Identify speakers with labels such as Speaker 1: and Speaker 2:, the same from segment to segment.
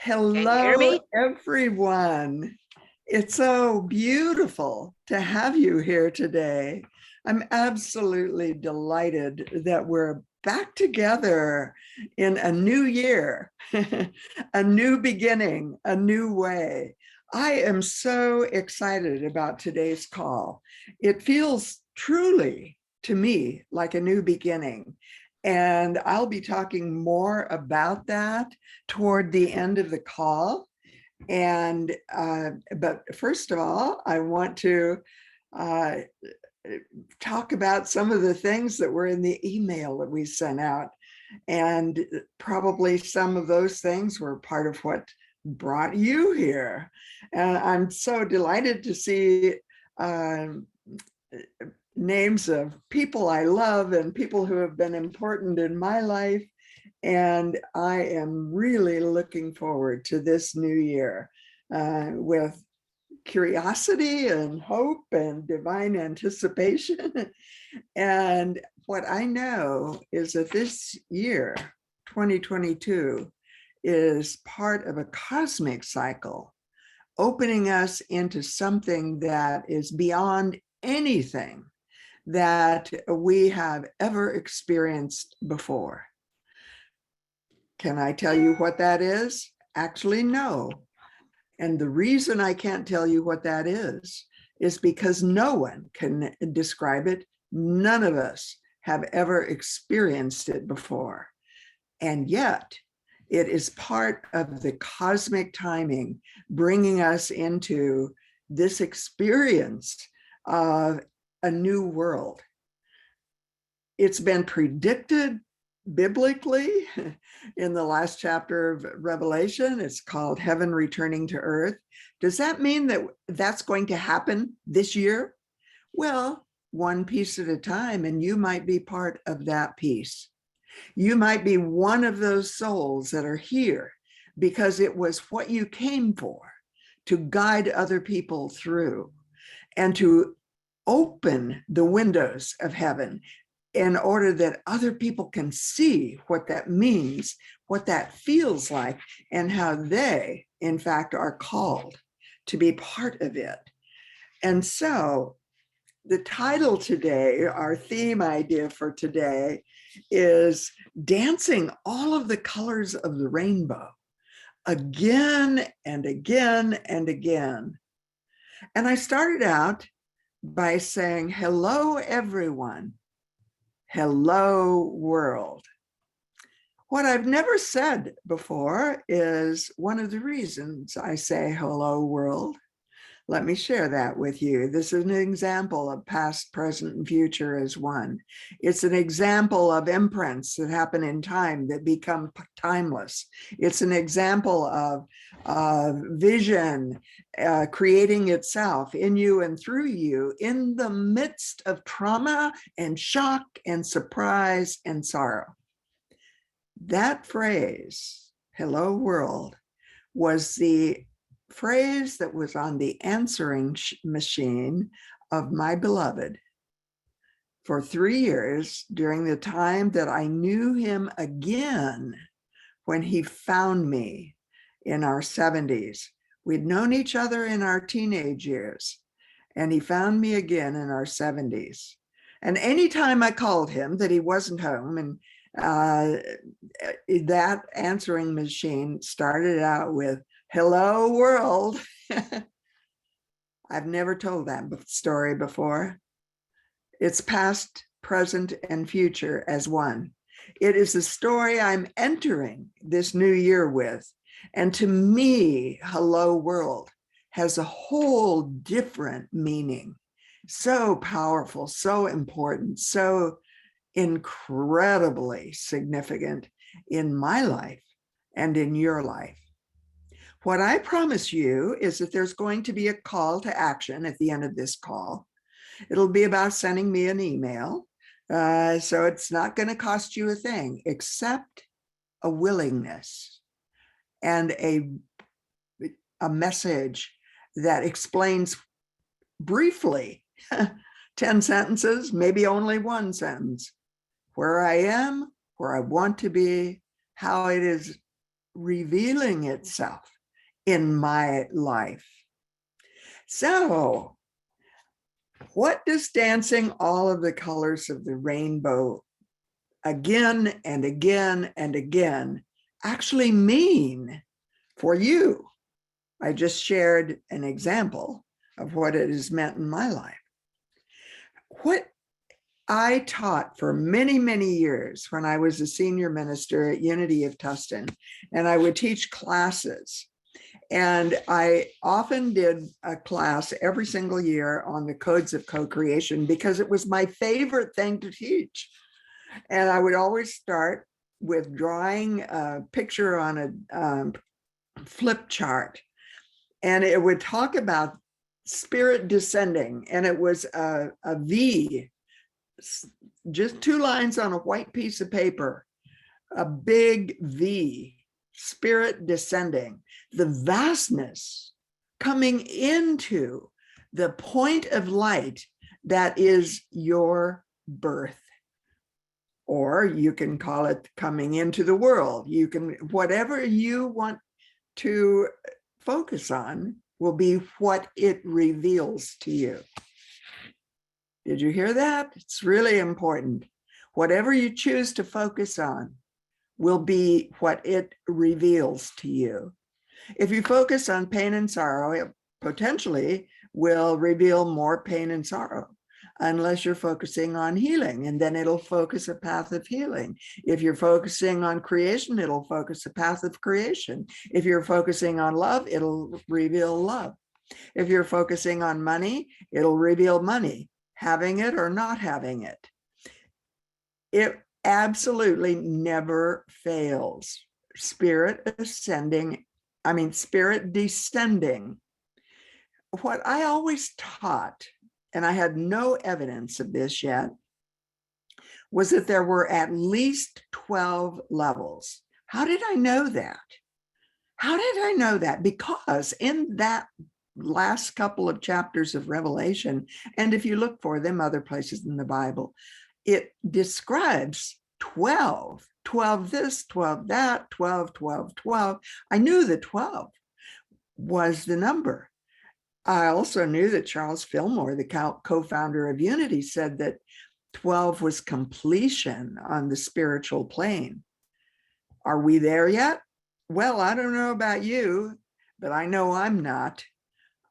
Speaker 1: Can you hear
Speaker 2: Hello,
Speaker 1: me?
Speaker 2: everyone. It's so beautiful to have you here today. I'm absolutely delighted that we're back together in a new year, a new beginning, a new way. I am so excited about today's call. It feels truly to me like a new beginning. And I'll be talking more about that toward the end of the call. And but first of all, I want to uh, talk about some of the things that were in the email that we sent out. And probably some of those things were part of what brought you here. And I'm so delighted to see names of people I love and people who have been important in my life. And I am really looking forward to this new year with curiosity and hope and divine anticipation. And what I know is that this year, 2022, is part of a cosmic cycle, opening us into something that is beyond anything that we have ever experienced before. Can I tell you what that is? Actually, no. And the reason I can't tell you what that is because no one can describe it. None of us have ever experienced it before. And yet, it is part of the cosmic timing, bringing us into this experience of a new world. It's been predicted biblically in the last chapter of Revelation. It's called Heaven Returning to Earth. Does that mean that that's going to happen this year? Well, one piece at a time, and you might be part of that piece. You might be one of those souls that are here because it was what you came for, to guide other people through and to open the windows of heaven in order that other people can see what that means, what that feels like, and how they, in fact, are called to be part of it. And so the title today, our theme idea for today, is dancing all of the colors of the rainbow again and again and again. And I started out by saying, hello, everyone. Hello, world. What I've never said before is one of the reasons I say hello, world. Let me share that with you. This is an example of past, present, and future as one. It's an example of imprints that happen in time that become timeless. It's an example of vision creating itself in you and through you in the midst of trauma and shock and surprise and sorrow. That phrase, hello world, was the phrase that was on the answering machine of my beloved for 3 years during the time that I knew him again when he found me in our 70s. We'd known each other in our teenage years, and he found me again in our 70s. And anytime I called him that he wasn't home, and that answering machine started out with, hello, world. I've never told that story before. It's past, present, and future as one. It is the story I'm entering this new year with. And to me, hello, world has a whole different meaning. So powerful, so important, so incredibly significant in my life and in your life. What I promise you is that there's going to be a call to action at the end of this call. It'll be about sending me an email. So it's not going to cost you a thing except a willingness and a message that explains briefly, 10 sentences, maybe only one sentence, where I am, where I want to be, how it is revealing itself in my life. So, what does dancing all of the colors of the rainbow again and again and again actually mean for you? I just shared an example of what it has meant in my life. What I taught for many, many years when I was a senior minister at Unity of Tustin, and I would teach classes. And I often did a class every single year on the codes of co-creation because it was my favorite thing to teach. And I would always start with drawing a picture on a flip chart. And it would talk about spirit descending. And it was a V, just 2 lines on a white piece of paper, a big V, spirit descending, the vastness coming into the point of light that is your birth. Or you can call it coming into the world. You can, whatever you want to focus on will be what it reveals to you. Did you hear that? It's really important. Whatever you choose to focus on will be what it reveals to you. If you focus on pain and sorrow, it potentially will reveal more pain and sorrow, unless you're focusing on healing, and then it'll focus a path of healing. If you're focusing on creation, it'll focus a path of creation. If you're focusing on love, it'll reveal love. If you're focusing on money, it'll reveal money, having it or not having it. It absolutely never fails. Spirit descending. What I always taught, and I had no evidence of this yet, was that there were at least 12 levels. How did I know that? How did I know that? Because in that last couple of chapters of Revelation, and if you look for them other places in the Bible, it describes 12 this, 12 that, 12, 12, 12. I knew that 12 was the number. I also knew that Charles Fillmore, the co-founder of Unity, said that 12 was completion on the spiritual plane. Are we there yet? Well, I don't know about you, but I know I'm not.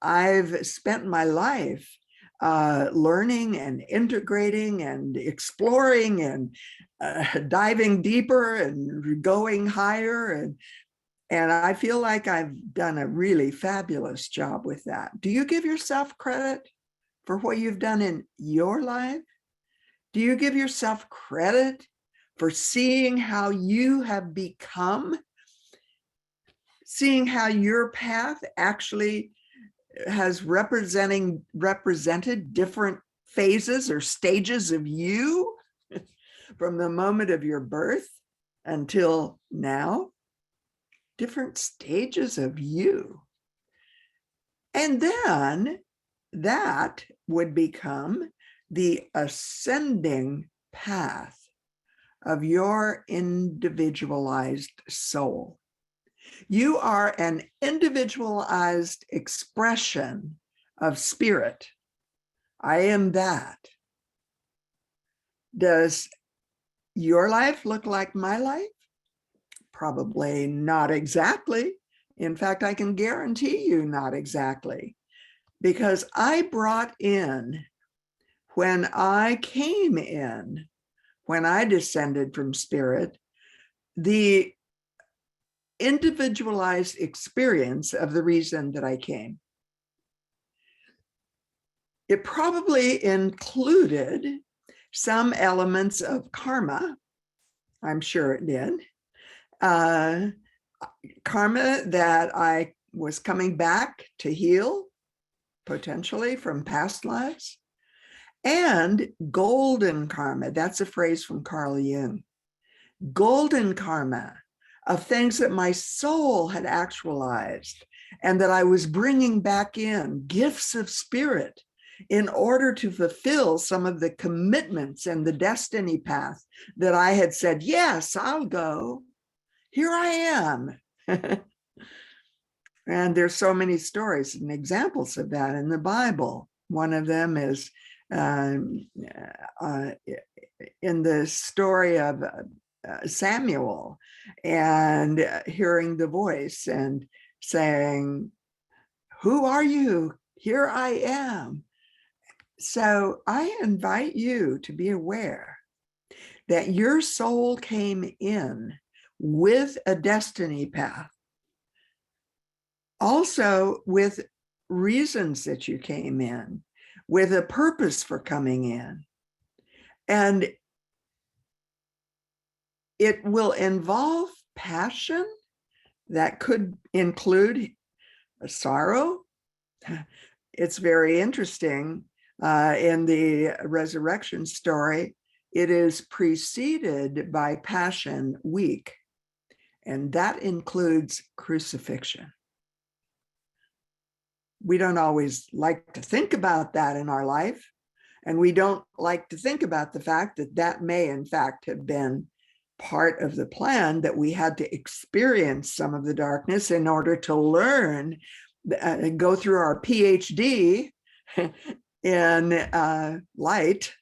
Speaker 2: I've spent my life learning and integrating and exploring and diving deeper and going higher, and I feel like I've done a really fabulous job with that. Do you give yourself credit for what you've done in your life? Do you give yourself credit for seeing how you have become, seeing how your path actually has represented different phases or stages of you from the moment of your birth until now? Different stages of you. And then that would become the ascending path of your individualized soul. You are an individualized expression of spirit. I am that. Does your life look like my life? Probably not exactly. In fact, I can guarantee you not exactly, because I brought in, when I came in, when I descended from spirit, the individualized experience of the reason that I came. It probably included some elements of karma. I'm sure it did. Karma that I was coming back to heal, potentially from past lives, and golden karma. That's a phrase from Carl Jung. Golden karma of things that my soul had actualized and that I was bringing back in, gifts of spirit, in order to fulfill some of the commitments and the destiny path that I had said, yes, I'll go. Here I am. And there's so many stories and examples of that in the Bible. One of them is in the story of Samuel, and hearing the voice and saying, "Who are you? Here I am." So I invite you to be aware that your soul came in with a destiny path, also with reasons that you came in, with a purpose for coming in. And it will involve passion that could include a sorrow. It's very interesting. In the resurrection story, it is preceded by Passion Week, and that includes crucifixion. We don't always like to think about that in our life, and we don't like to think about the fact that that may in fact have been part of the plan, that we had to experience some of the darkness in order to learn and go through our PhD in light.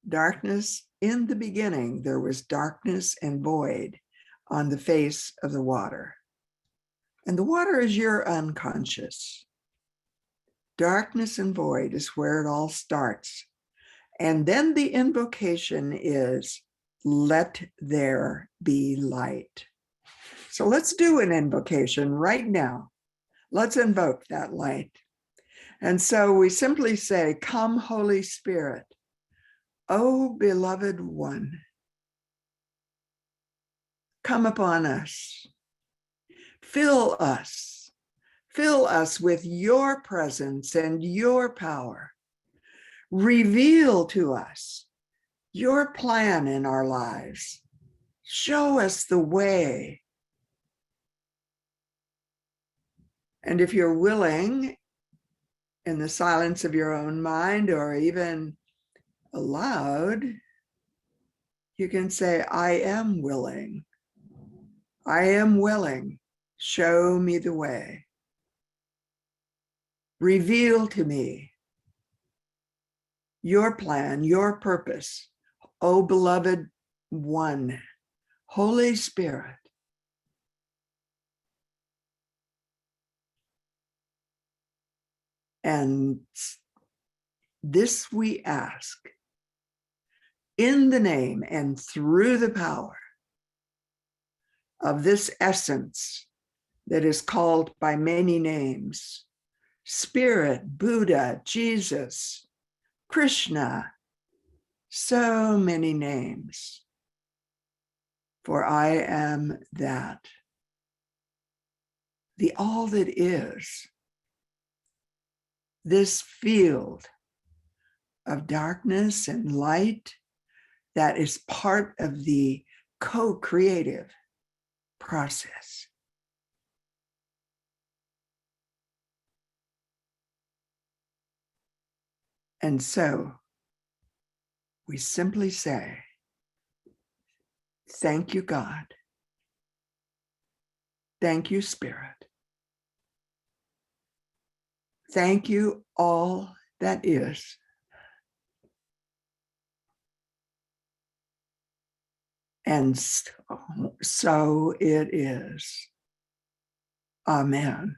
Speaker 2: Darkness in the beginning, there was darkness and void on the face of the water. And the water is your unconscious. Darkness and void is where it all starts. And then the invocation is, let there be light. So let's do an invocation right now. Let's invoke that light. And so we simply say, come, Holy Spirit, O beloved one, come upon us. Fill us with your presence and your power. Reveal to us your plan in our lives. Show us the way. And if you're willing, in the silence of your own mind, or even aloud, you can say, I am willing. I am willing. Show me the way. Reveal to me your plan, your purpose, O beloved one, Holy Spirit. And this we ask in the name and through the power of this essence that is called by many names: Spirit, Buddha, Jesus, Krishna, so many names. For I am that, the all that is, this field of darkness and light that is part of the co-creative process. And so we simply say, thank you, God. Thank you, Spirit. Thank you, all that is. And so it is. Amen.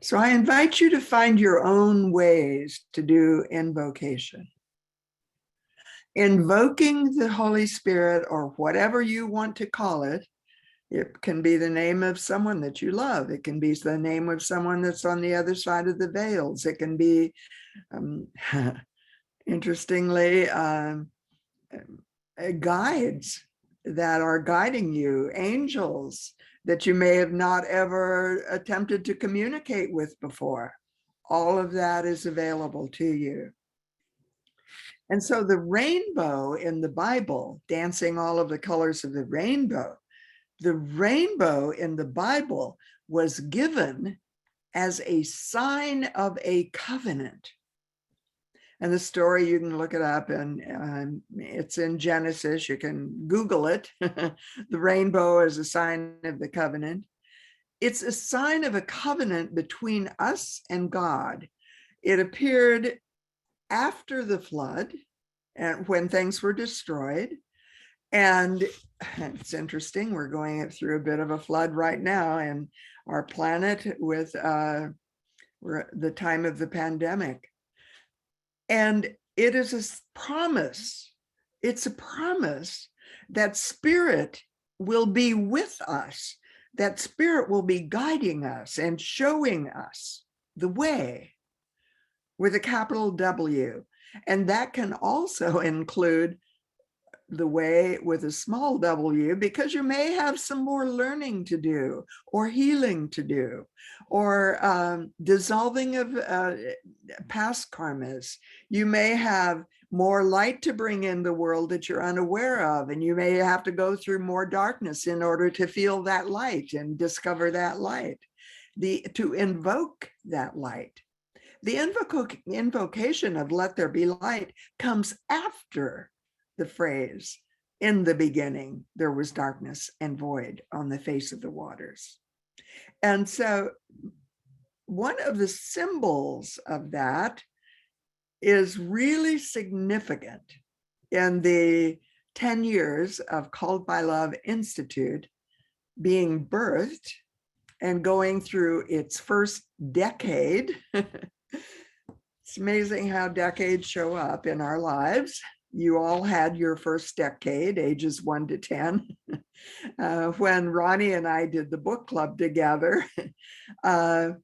Speaker 2: So I invite you to find your own ways to do invocation. Invoking the Holy Spirit, or whatever you want to call it. It can be the name of someone that you love. It can be the name of someone that's on the other side of the veils. It can be, interestingly, guides that are guiding you, angels that you may have not ever attempted to communicate with before. All of that is available to you. And so the rainbow in the Bible, dancing all of the colors of the rainbow in the Bible was given as a sign of a covenant. And the story, you can look it up, and it's in Genesis. You can Google it. The rainbow is a sign of the covenant. It's a sign of a covenant between us and God. It appeared after the flood, and when things were destroyed. And it's interesting, we're going through a bit of a flood right now in our planet with the time of the pandemic. And it is a promise. It's a promise that Spirit will be with us, that Spirit will be guiding us and showing us the way with a capital W. And that can also include the way with a small w, because you may have some more learning to do, or healing to do, or dissolving of past karmas. You may have more light to bring in the world that you're unaware of, and you may have to go through more darkness in order to feel that light and discover that light, to invoke that light. The invocation of let there be light comes after the phrase, in the beginning, there was darkness and void on the face of the waters. And so one of the symbols of that is really significant in the 10 years of Called by Love Institute being birthed and going through its first decade. It's amazing how decades show up in our lives. You all had your first decade, ages 1 to 10. When Ronnie and I did the book club together,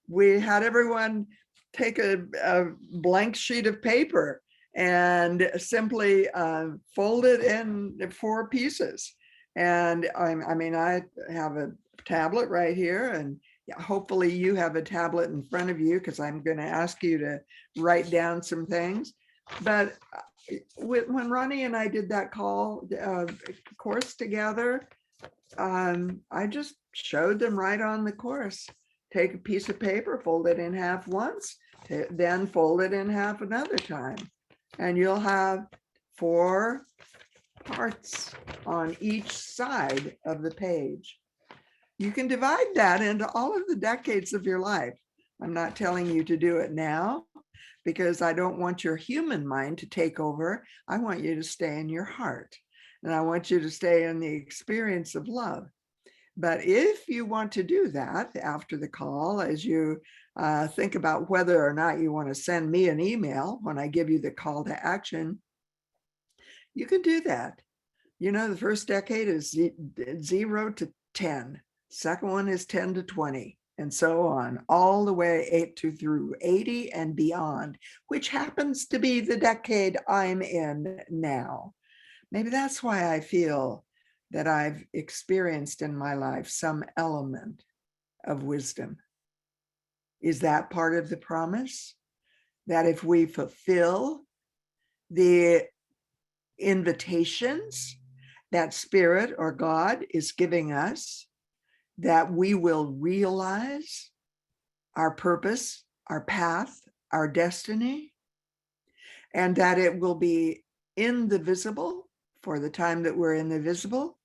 Speaker 2: we had everyone take a blank sheet of paper and simply fold it in 4 pieces. And I mean, I have a tablet right here, and hopefully you have a tablet in front of you, because I'm going to ask you to write down some things. But when Ronnie and I did that course together, I just showed them right on the course. Take a piece of paper, fold it in half once, then fold it in half another time. And you'll have 4 parts on each side of the page. You can divide that into all of the decades of your life. I'm not telling you to do it now, because I don't want your human mind to take over. I want you to stay in your heart, and I want you to stay in the experience of love. But if you want to do that after the call, as you think about whether or not you want to send me an email when I give you the call to action, you can do that. You know, the first decade is 0 to 10. Second one is 10 to 20. And so on, all the way through 80 and beyond, which happens to be the decade I'm in now. Maybe that's why I feel that I've experienced in my life some element of wisdom. Is that part of the promise? That if we fulfill the invitations that Spirit or God is giving us, that we will realize our purpose, our path, our destiny, and that it will be in the visible for the time that we're in the visible.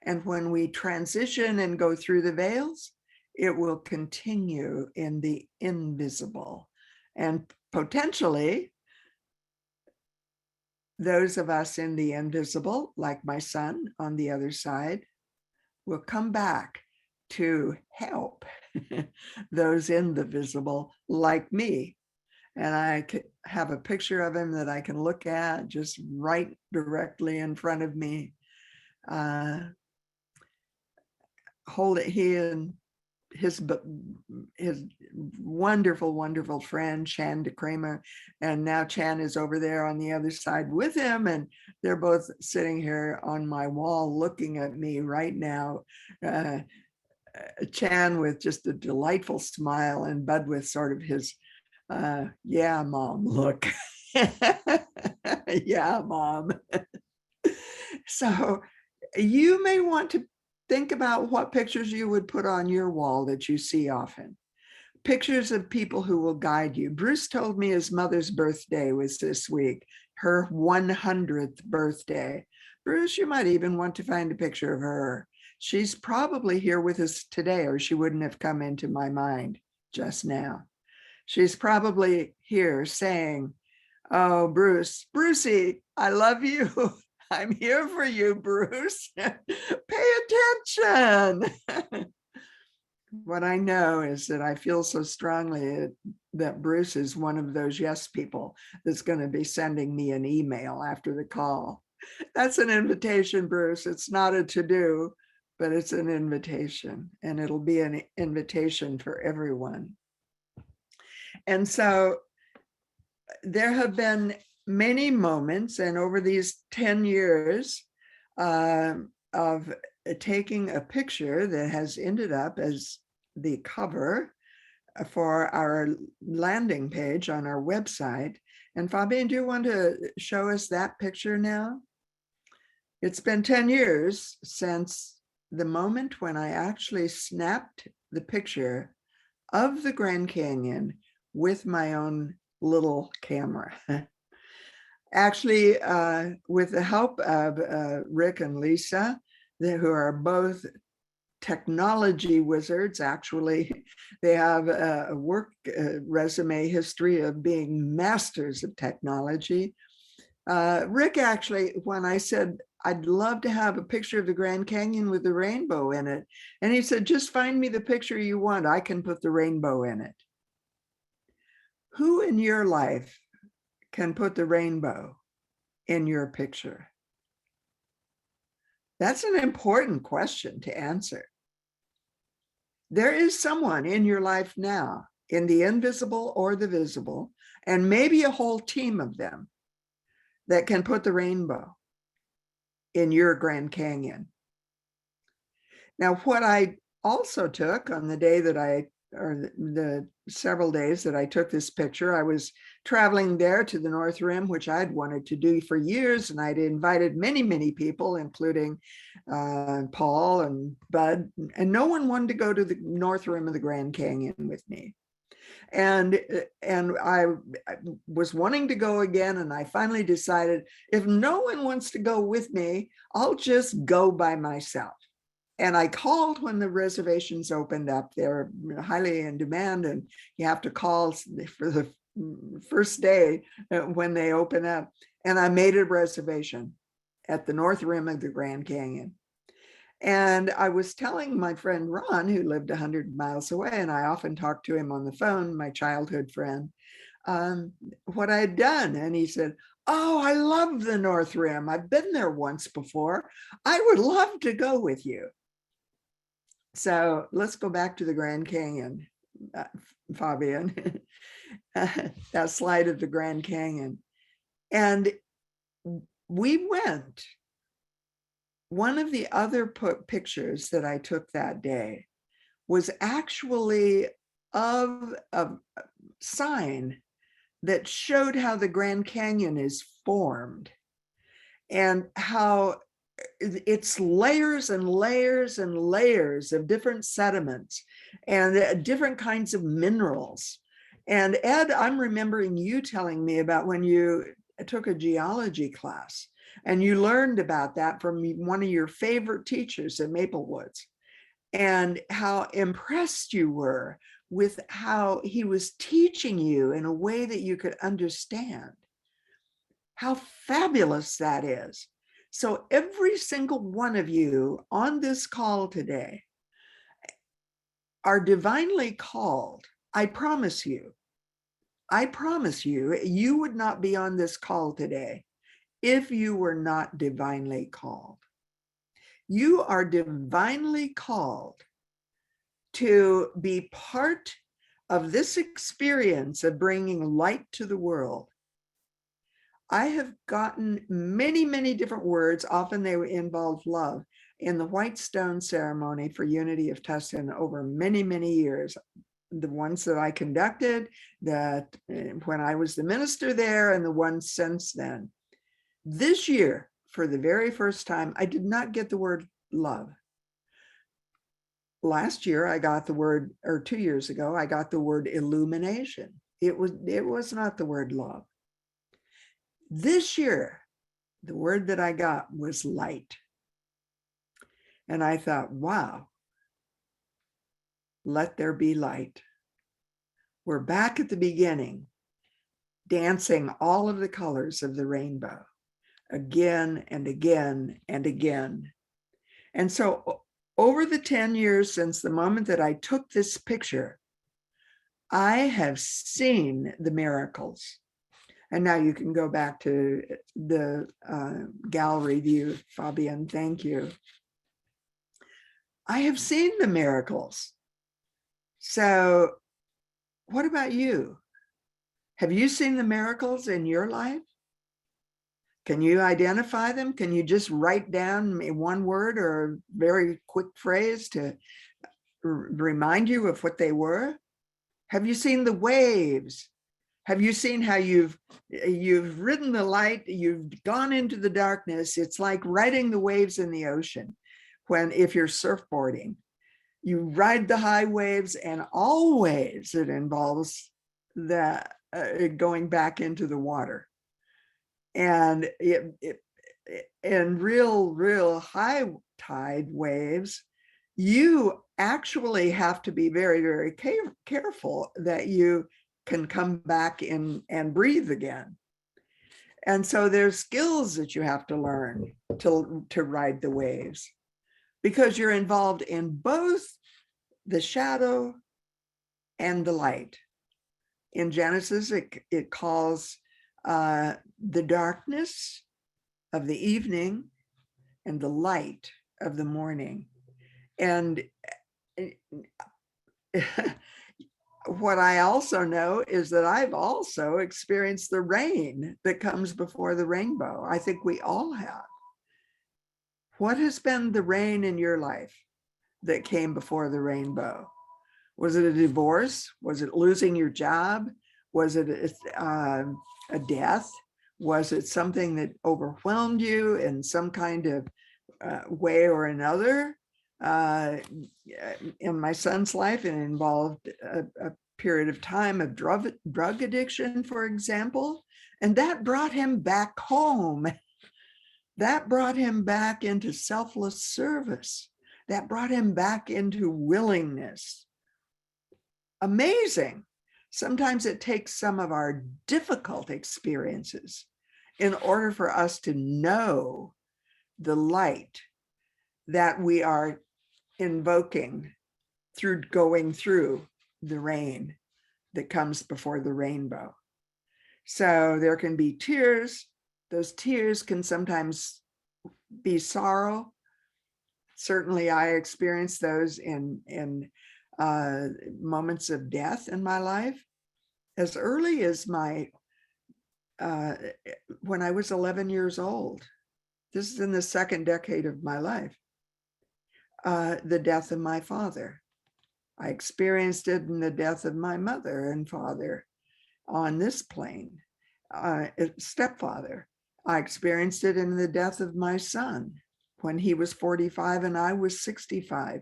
Speaker 2: And when we transition and go through the veils, it will continue in the invisible. And potentially, those of us in the invisible, like my son on the other side, will come back to help those in the visible, like me. And I have a picture of him that I can look at just right directly in front of me. Hold it. He and his wonderful, wonderful friend, Chan de Kramer. And now Chan is over there on the other side with him. And they're both sitting here on my wall looking at me right now. Chan with just a delightful smile, and Bud with sort of his, yeah, mom look. Yeah, mom. So you may want to think about what pictures you would put on your wall that you see often. pictures of people who will guide you. Bruce told me his mother's birthday was this week, her 100th birthday. Bruce, you might even want to find a picture of her. She's probably here with us today, or she wouldn't have come into my mind just now. She's probably here saying, oh, Bruce, Brucey, I love you. I'm here for you, Bruce. Pay attention. What I know is that I feel so strongly that Bruce is one of those yes people that's going to be sending me an email after the call. That's an invitation, Bruce. It's not a to-do, but it's an invitation, and it'll be an invitation for everyone. And so there have been many moments, and over these 10 years of taking a picture that has ended up as the cover for our landing page on our website. And Fabienne, do you want to show us that picture now? It's been 10 years since the moment when I actually snapped the picture of the Grand Canyon with my own little camera. Actually, with the help of Rick and Lisa, who are both technology wizards. Actually, they have a work resume history of being masters of technology. Rick, actually, when I said, I'd love to have a picture of the Grand Canyon with the rainbow in it, and he said, just find me the picture you want. I can put the rainbow in it. Who in your life can put the rainbow in your picture? That's an important question to answer. There is someone in your life now, in the invisible or the visible, and maybe a whole team of them that can put the rainbow in your Grand Canyon. Now, what I also took on the day that or the several days that I took this picture, I was traveling there to the North Rim, which I'd wanted to do for years. And I'd invited many, many people, including Paul and Bud, and no one wanted to go to the North Rim of the Grand Canyon with me. And I was wanting to go again. And I finally decided, if no one wants to go with me, I'll just go by myself. And I called when the reservations opened up. They're highly in demand, and you have to call for the first day when they open up. And I made a reservation at the North Rim of the Grand Canyon. And I was telling my friend Ron, who lived 100 miles away, and I often talked to him on the phone, my childhood friend, what I had done. And he said, oh, I love the North Rim. I've been there once before. I would love to go with you. So let's go back to the Grand Canyon, Fabienne, that slide of the Grand Canyon. And we went. One of the other pictures that I took that day was actually of a sign that showed how the Grand Canyon is formed and how it's layers and layers and layers of different sediments and different kinds of minerals. And Ed, I'm remembering you telling me about when you took a geology class and you learned about that from one of your favorite teachers at Maplewoods, and how impressed you were with how he was teaching you in a way that you could understand. How fabulous that is. So every single one of you on this call today are divinely called. I promise you, you would not be on this call today if you were not divinely called. You are divinely called to be part of this experience of bringing light to the world. I have gotten many, many different words, often they involve love, in the white stone ceremony for Unity of Tustin over many, many years. The ones that I conducted, that when I was the minister there, and the ones since then. This year, for the very first time, I did not get the word love. last year I got the word, or 2 years ago, I got the word illumination. It was not the word love. This year, the word that I got was light. And I thought, wow, let there be light. We're back at the beginning, dancing all of the colors of the rainbow again and again and again. And so over the 10 years since the moment that I took this picture, I have seen the miracles. And now you can go back to the gallery view, Fabienne, thank you. I have seen the miracles. So what about you? Have you seen the miracles in your life? Can you identify them? Can you just write down one word or a very quick phrase to remind you of what they were? Have you seen the waves? Have you seen how you've ridden the light, you've gone into the darkness? It's like riding the waves in the ocean. If you're surfboarding, you ride the high waves, and always it involves that going back into the water. And in real high tide waves, you actually have to be very, very careful that you can come back in and breathe again. And so there's skills that you have to learn to ride the waves, because you're involved in both the shadow and the light. In Genesis, it calls the darkness of the evening and the light of the morning. And what I also know is that I've also experienced the rain that comes before the rainbow. I think we all have. What has been the rain in your life that came before the rainbow? Was it a divorce? Was it losing your job? Was it a death? Was it something that overwhelmed you in some kind of way or another? In my son's life, it involved a period of time of drug addiction, for example, and that brought him back home. That brought him back into selfless service. That brought him back into willingness. Amazing. Sometimes it takes some of our difficult experiences in order for us to know the light that we are invoking through going through the rain that comes before the rainbow. So there can be tears. Those tears can sometimes be sorrow. Certainly I experienced those in moments of death in my life. As early as when I was 11 years old. This is in the second decade of my life. The death of my father. I experienced it in the death of my mother and father on this plane, stepfather. I experienced it in the death of my son when he was 45 and I was 65.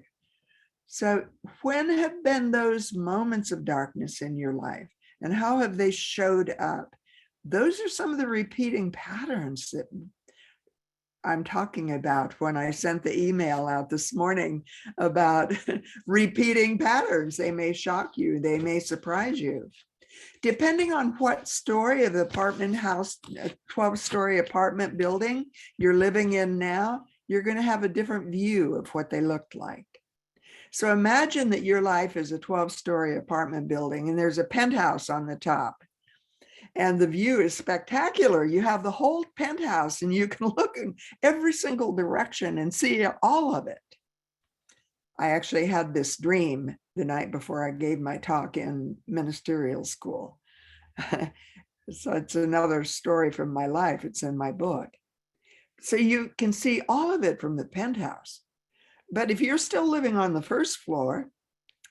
Speaker 2: So when have been those moments of darkness in your life, and how have they showed up? Those are some of the repeating patterns that I'm talking about when I sent the email out this morning about repeating patterns. They may shock you, they may surprise you. Depending on what story of the apartment house, a 12-story apartment building you're living in now, you're going to have a different view of what they looked like. So imagine that your life is a 12-story apartment building and there's a penthouse on the top. And the view is spectacular. You have the whole penthouse and you can look in every single direction and see all of it. I actually had this dream the night before I gave my talk in ministerial school. So it's another story from my life. It's in my book. So you can see all of it from the penthouse. But if you're still living on the first floor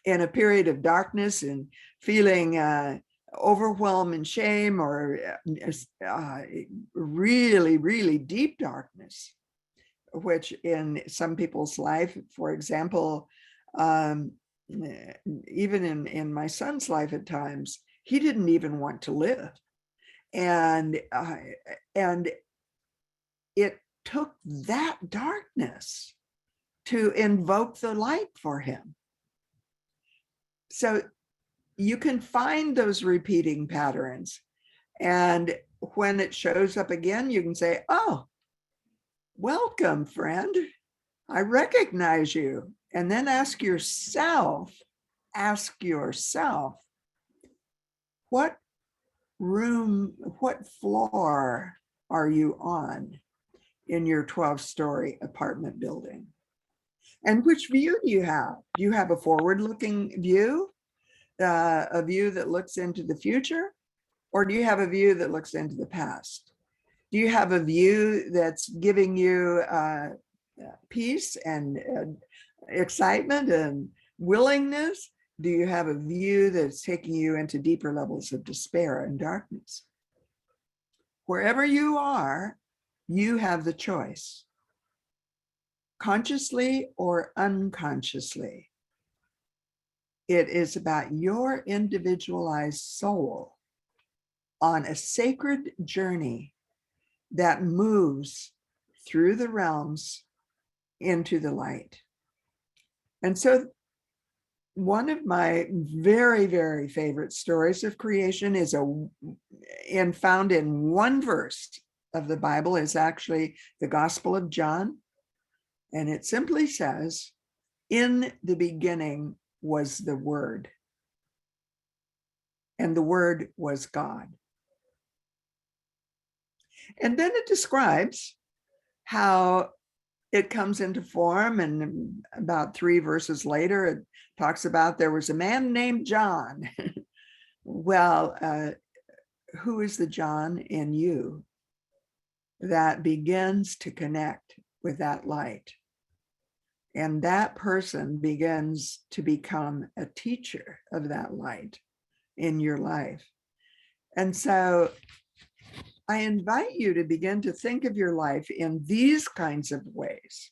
Speaker 2: in a period of darkness and feeling overwhelm and shame, or really, really deep darkness, which in some people's life, for example, Even in my son's life at times, he didn't even want to live. And it took that darkness to invoke the light for him. So you can find those repeating patterns. And when it shows up again, you can say, oh, welcome, friend. I recognize you. And then ask yourself, what floor are you on in your 12-story apartment building? And which view do you have? Do you have a forward-looking view, a view that looks into the future? Or do you have a view that looks into the past? Do you have a view that's giving you peace and excitement and willingness? Do you have a view that's taking you into deeper levels of despair and darkness? Wherever you are, you have the choice, consciously or unconsciously. It is about your individualized soul on a sacred journey that moves through the realms into the light. And so one of my very, very favorite stories of creation is found in one verse of the Bible, is actually the Gospel of John. And it simply says, in the beginning was the Word, and the Word was God. And then it describes how it comes into form, and about 3 verses later, it talks about there was a man named John. Well, who is the John in you that begins to connect with that light? And that person begins to become a teacher of that light in your life. And so I invite you to begin to think of your life in these kinds of ways.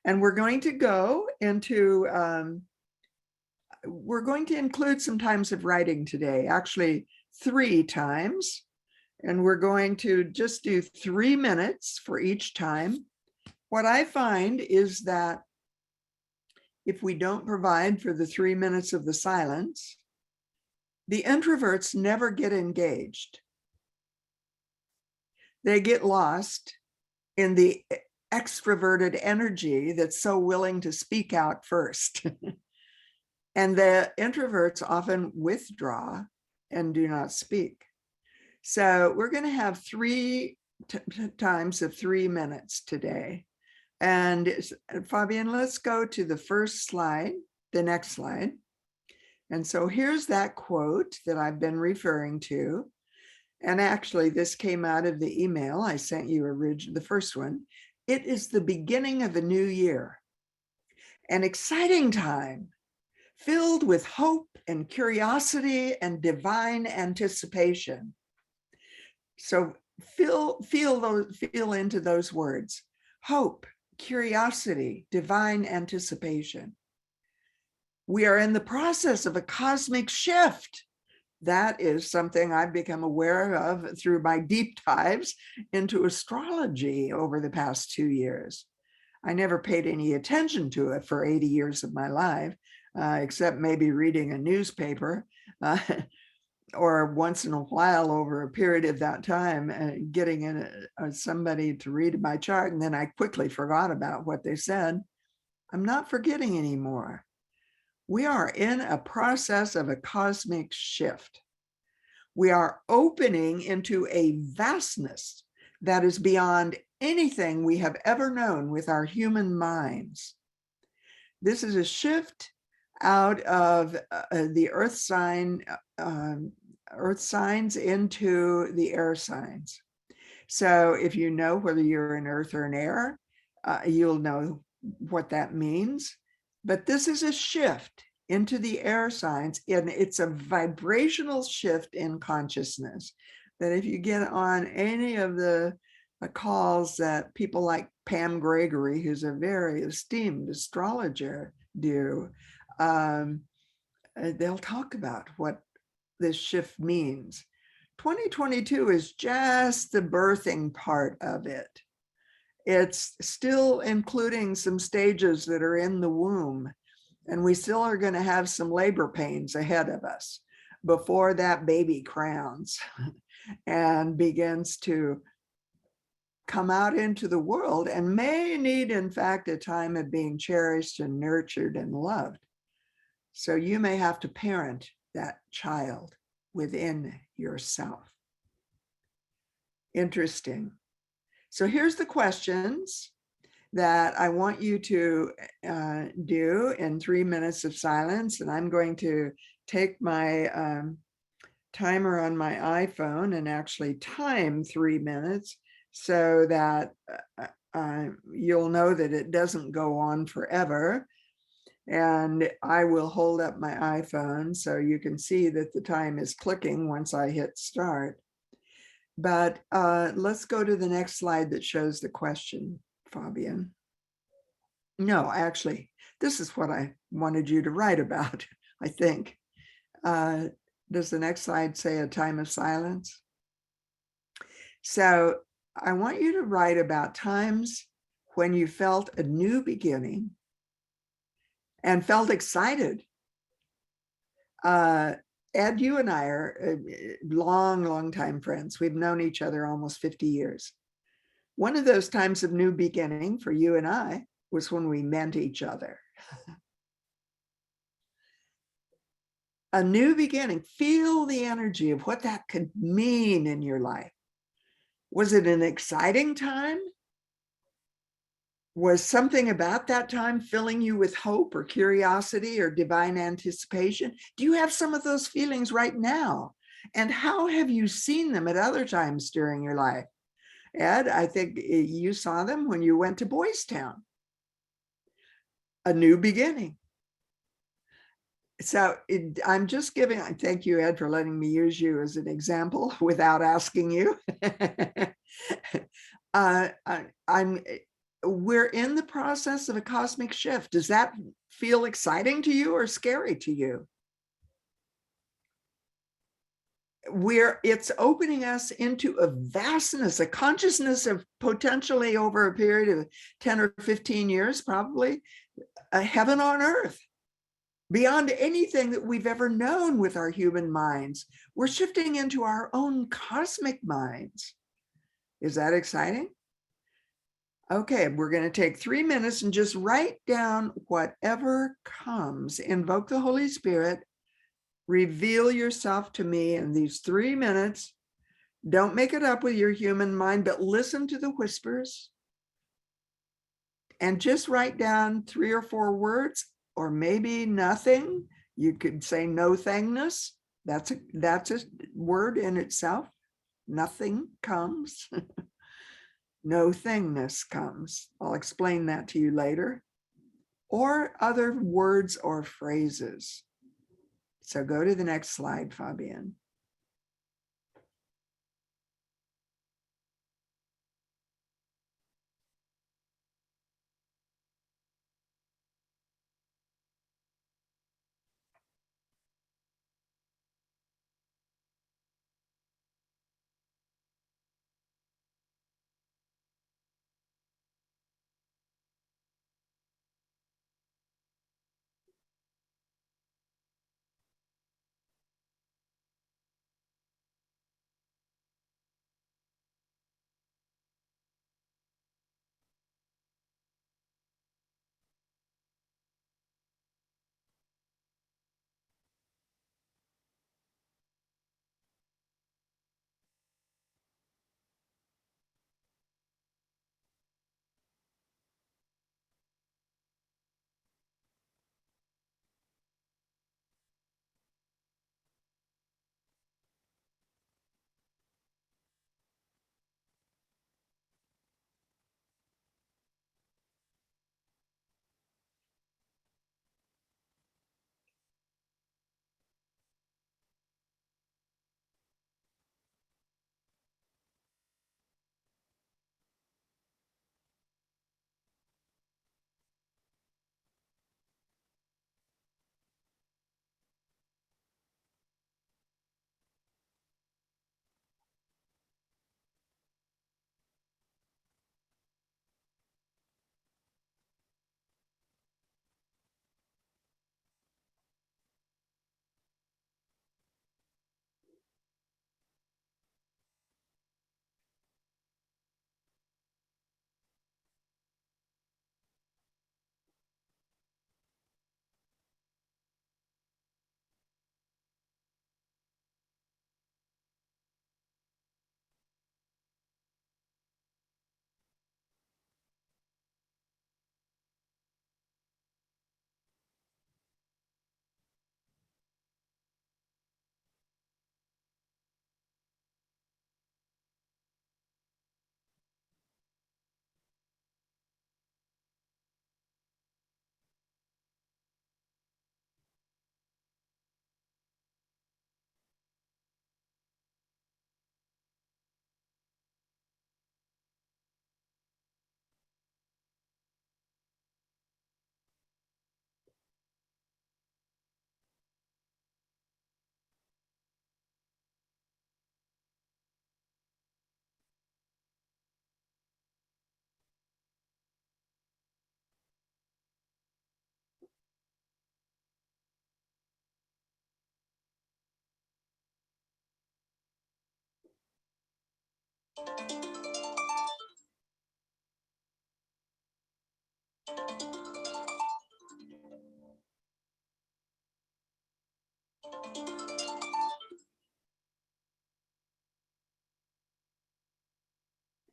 Speaker 2: And we're going to go into, we're going to include some times of writing today, actually 3 times. And we're going to just do 3 minutes for each time. What I find is that if we don't provide for the 3 minutes of the silence, the introverts never get engaged. They get lost in the extroverted energy that's so willing to speak out first. And the introverts often withdraw and do not speak. So we're going to have 3 times of 3 minutes today. And Fabienne, let's go to the first slide, the next slide. And so here's that quote that I've been referring to. And actually, this came out of the email I sent you the first one. It is the beginning of a new year, an exciting time filled with hope and curiosity and divine anticipation. So feel into those words: hope, curiosity, divine anticipation. We are in the process of a cosmic shift. That is something I've become aware of through my deep dives into astrology over the past 2 years. I never paid any attention to it for 80 years of my life, except maybe reading a newspaper or once in a while over a period of that time, getting in somebody to read my chart, and then I quickly forgot about what they said. I'm not forgetting anymore. We are in a process of a cosmic shift. We are opening into a vastness that is beyond anything we have ever known with our human minds. This is a shift out of the earth signs into the air signs. So if you know whether you're an earth or an air, you'll know what that means. But this is a shift into the air signs, and it's a vibrational shift in consciousness that if you get on any of the calls that people like Pam Gregory, who's a very esteemed astrologer, do. They'll talk about what this shift means. 2022 is just the birthing part of it. It's still including some stages that are in the womb, and we still are going to have some labor pains ahead of us before that baby crowns and begins to come out into the world, and may need, in fact, a time of being cherished and nurtured and loved. So you may have to parent that child within yourself. Interesting. So here's the questions that I want you to do in 3 minutes of silence. And I'm going to take my timer on my iPhone and actually time 3 minutes so that you'll know that it doesn't go on forever. And I will hold up my iPhone so you can see that the time is clicking once I hit start. But let's go to the next slide that shows the question, Fabienne. No, actually, this is what I wanted you to write about, I think. Does the next slide say a time of silence? So I want you to write about times when you felt a new beginning and felt excited. Ed, you and I are long time friends. We've known each other almost 50 years. One of those times of new beginning for you and I was when we met each other. A new beginning, feel the energy of what that could mean in your life. Was it an exciting time? Was something about that time filling you with hope or curiosity or divine anticipation? Do you have some of those feelings right now? And how have you seen them at other times during your life? Ed, I think you saw them when you went to Boys Town. A new beginning. So I'm just giving, thank you, Ed, for letting me use you as an example without asking you. We're in the process of a cosmic shift. Does that feel exciting to you or scary to you? It's opening us into a vastness, a consciousness of potentially over a period of 10 or 15 years, probably a heaven on earth, beyond anything that we've ever known with our human minds. We're shifting into our own cosmic minds. Is that exciting? Okay, we're going to take 3 minutes and just write down whatever comes. Invoke the Holy Spirit. Reveal yourself to me in these 3 minutes. Don't make it up with your human mind, but listen to the whispers. And just write down 3 or 4 words, or maybe nothing. You could say no thingness. That's a word in itself. Nothing comes. No thingness comes. I'll explain that to you later. Or other words or phrases. So go to the next slide, Fabienne.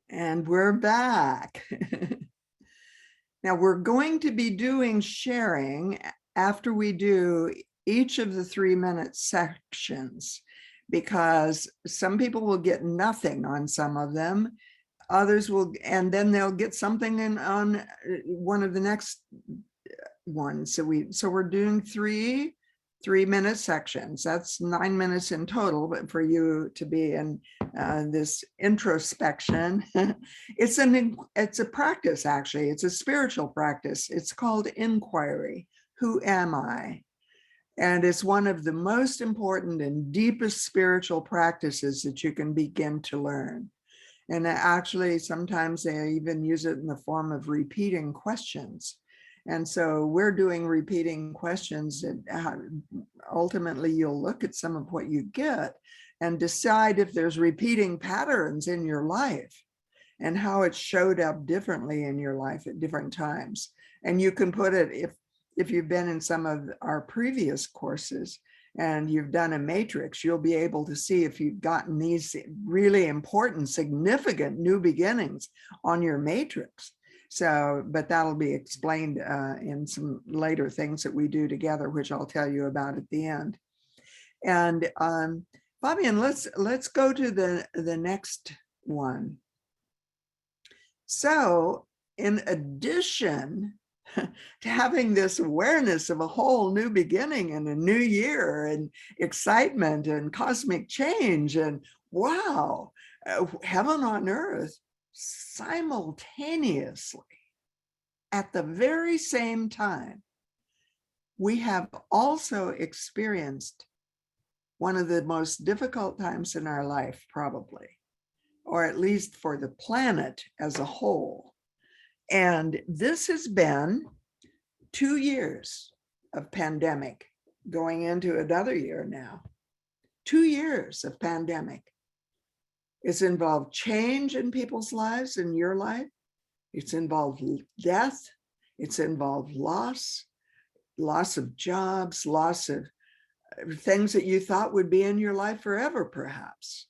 Speaker 2: And we're back. Now we're going to be doing sharing after we do each of the 3-minute sections, because some people will get nothing on some of them. Others will, and then they'll get something on one of the next ones. So we're doing 3-minute sections. That's 9 minutes in total, but for you to be in this introspection, it's a practice, actually. It's a spiritual practice. It's called inquiry. Who am I? And it's one of the most important and deepest spiritual practices that you can begin to learn. And actually, sometimes they even use it in the form of repeating questions. And so we're doing repeating questions, and ultimately you'll look at some of what you get and decide if there's repeating patterns in your life and how it showed up differently in your life at different times. And you can put it, if you've been in some of our previous courses and you've done a matrix, you'll be able to see if you've gotten these really important, significant new beginnings on your matrix. So, but that'll be explained in some later things that we do together, which I'll tell you about at the end. And Fabienne, let's go to the next one. So, in addition to having this awareness of a whole new beginning and a new year and excitement and cosmic change and wow, heaven on earth, simultaneously, at the very same time, we have also experienced one of the most difficult times in our life, probably, or at least for the planet as a whole. And this has been 2 years of pandemic, going into another year now. 2 years of pandemic. It's involved change in people's lives, in your life. It's involved death. It's involved loss of jobs, loss of things that you thought would be in your life forever, perhaps.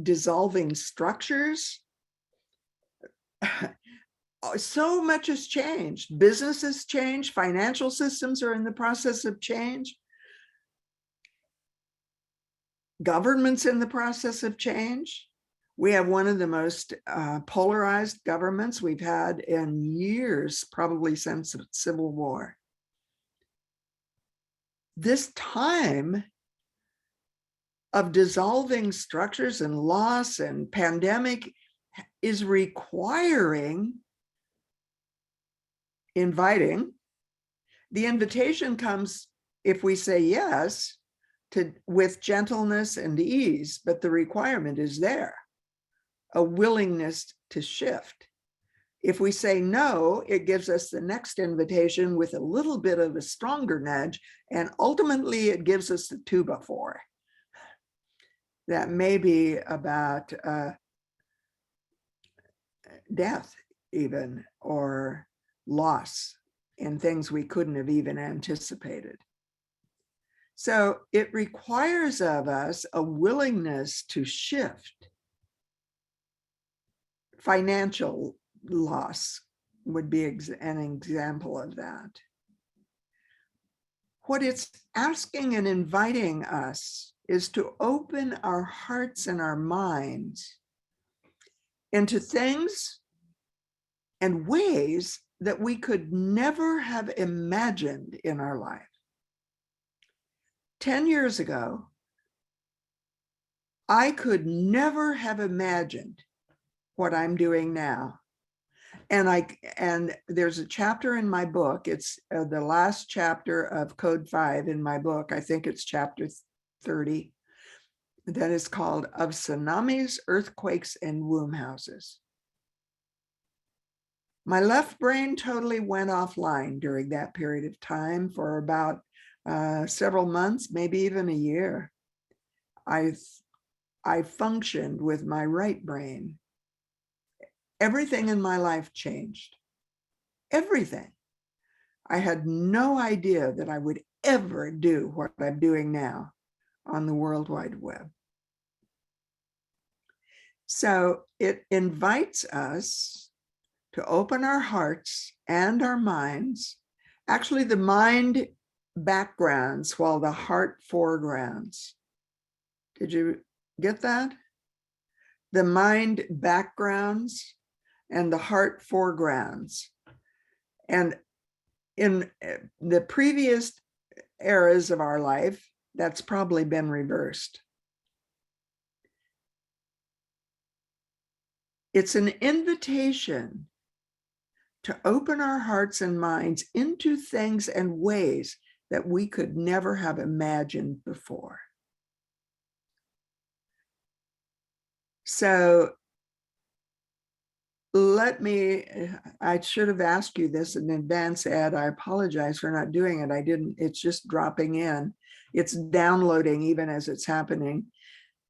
Speaker 2: Dissolving structures. So much has changed. Businesses change. Financial systems are in the process of change. Government's in the process of change. We have one of the most polarized governments we've had in years, probably since the Civil War. This time of dissolving structures and loss and pandemic is requiring, inviting. The invitation comes if we say yes, with gentleness and ease, but the requirement is there, a willingness to shift. If we say no, it gives us the next invitation with a little bit of a stronger nudge, and ultimately it gives us the 2x4. That may be about death even, or loss in things we couldn't have even anticipated. So it requires of us a willingness to shift. Financial loss would be an example of that. What it's asking and inviting us is to open our hearts and our minds into things and ways that we could never have imagined in our life. 10 years ago, I could never have imagined what I'm doing now. And there's a chapter in my book, it's the last chapter of Code 5 in my book, I think it's chapter 30, that is called Of Tsunamis, Earthquakes, and Womb Houses. My left brain totally went offline during that period of time for about several months, maybe even a year. I I functioned with my right brain, everything in my life changed. Everything. I had no idea that I would ever do what I'm doing now on the World Wide Web. So it invites us to open our hearts and our minds. Actually, the mind backgrounds while the heart foregrounds. Did you get that? The mind backgrounds and the heart foregrounds. And in the previous eras of our life, that's probably been reversed. It's an invitation to open our hearts and minds into things and ways that we could never have imagined before. So I should have asked you this in advance, Ed. I apologize for not doing it. I didn't, it's just dropping in. It's downloading even as it's happening.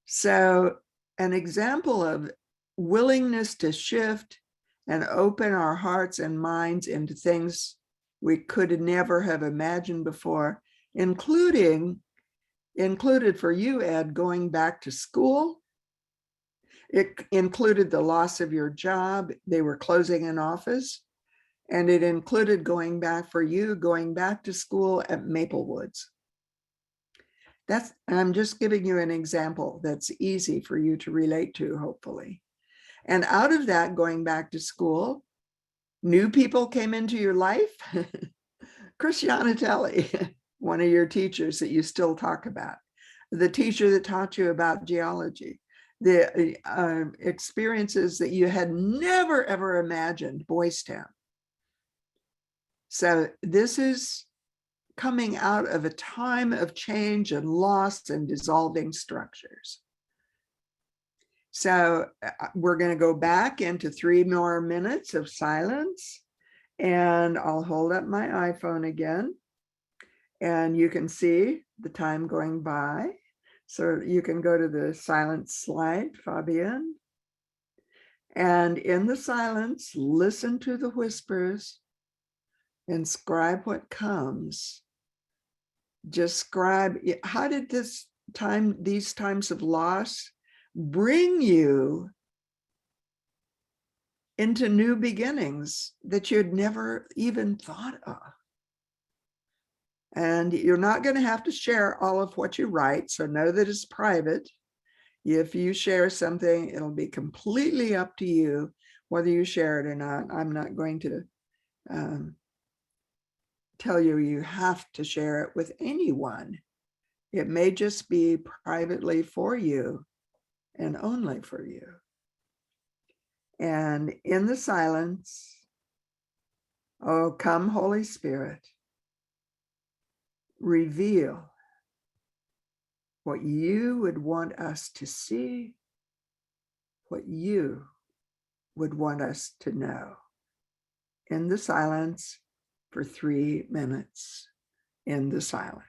Speaker 2: So an example of willingness to shift and open our hearts and minds into things we could never have imagined before, included for you, Ed, going back to school. It included the loss of your job. They were closing an office. And it included going back to school at Maplewoods. I'm just giving you an example that's easy for you to relate to, hopefully. And out of that, going back to school, new people came into your life. Christiana Telly, one of your teachers that you still talk about, the teacher that taught you about geology, the experiences that you had never, ever imagined, Boys Town. So this is coming out of a time of change and loss and dissolving structures. So we're going to go back into 3 more minutes of silence, and I'll hold up my iPhone again, and you can see the time going by. So you can go to the silence slide, Fabienne. And in the silence, listen to the whispers and scribe what comes. Just scribe, how did these times of loss bring you into new beginnings that you'd never even thought of? And you're not going to have to share all of what you write, so know that it's private. If you share something, it'll be completely up to you whether you share it or not. I'm not going to tell you you have to share it with anyone. It may just be privately for you and only for you. And in the silence, oh, come, Holy Spirit, reveal what you would want us to see, what you would want us to know. In the silence for 3 minutes, in the silence.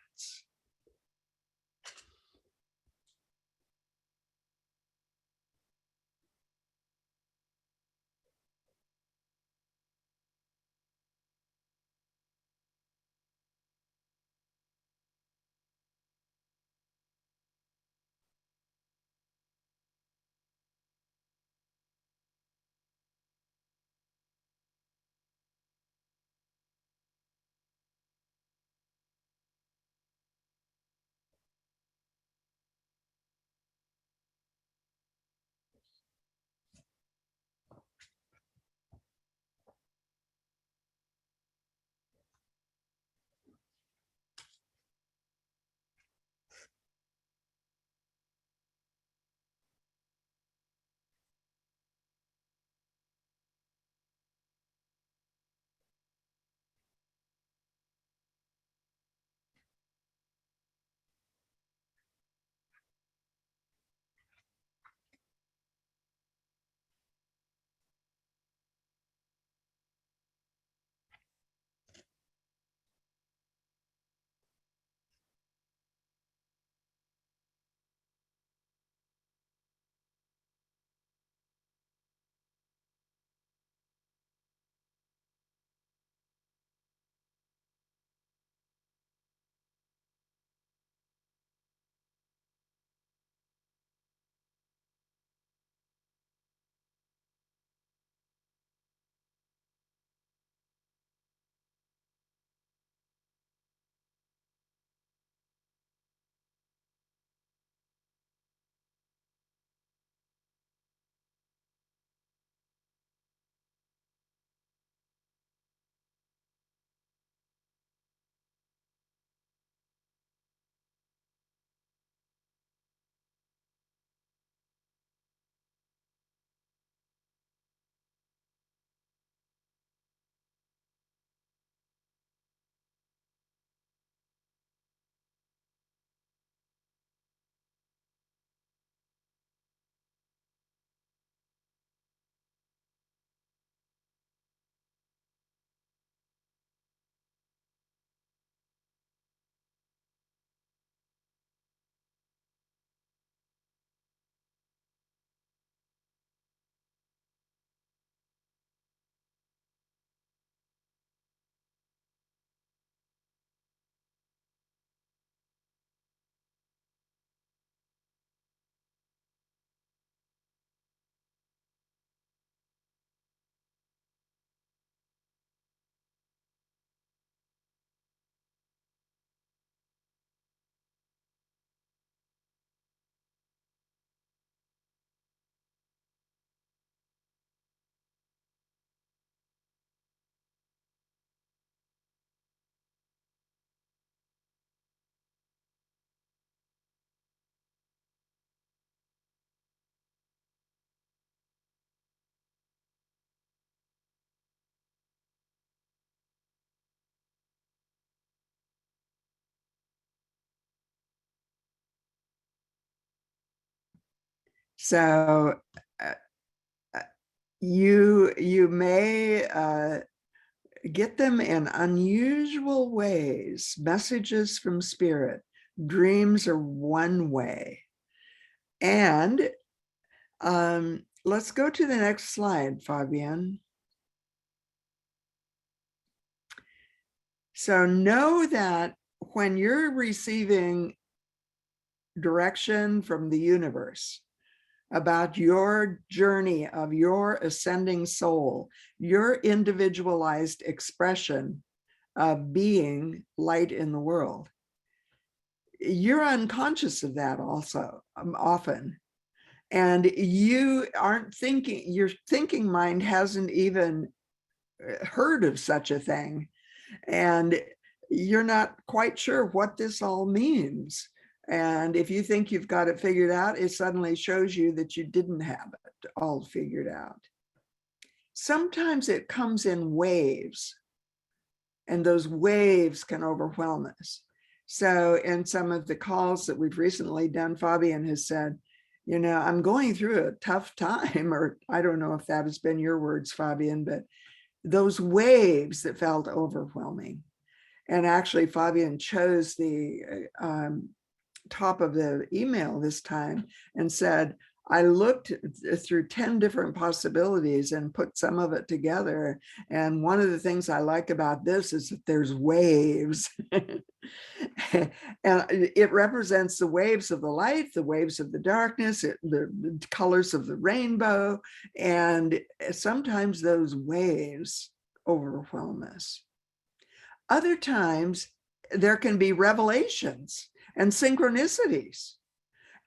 Speaker 2: So you may get them in unusual ways. Messages from spirit. Dreams are one way. And let's go to the next slide, Fabienne. So know that when you're receiving direction from the universe about your journey of your ascending soul, your individualized expression of being light in the world, you're unconscious of that also often. And you aren't thinking, your thinking mind hasn't even heard of such a thing. And you're not quite sure what this all means. And if you think you've got it figured out, it suddenly shows you that you didn't have it all figured out. Sometimes it comes in waves, and those waves can overwhelm us. So in some of the calls that we've recently done, Fabienne has said, you know, I'm going through a tough time, or I don't know if that has been your words, Fabienne, but those waves that felt overwhelming. And actually, Fabienne chose the top of the email this time and said, I looked through 10 different possibilities and put some of it together. And one of the things I like about this is that there's waves. And it represents the waves of the light, the waves of the darkness, the colors of the rainbow. And sometimes those waves overwhelm us. Other times, there can be revelations and synchronicities.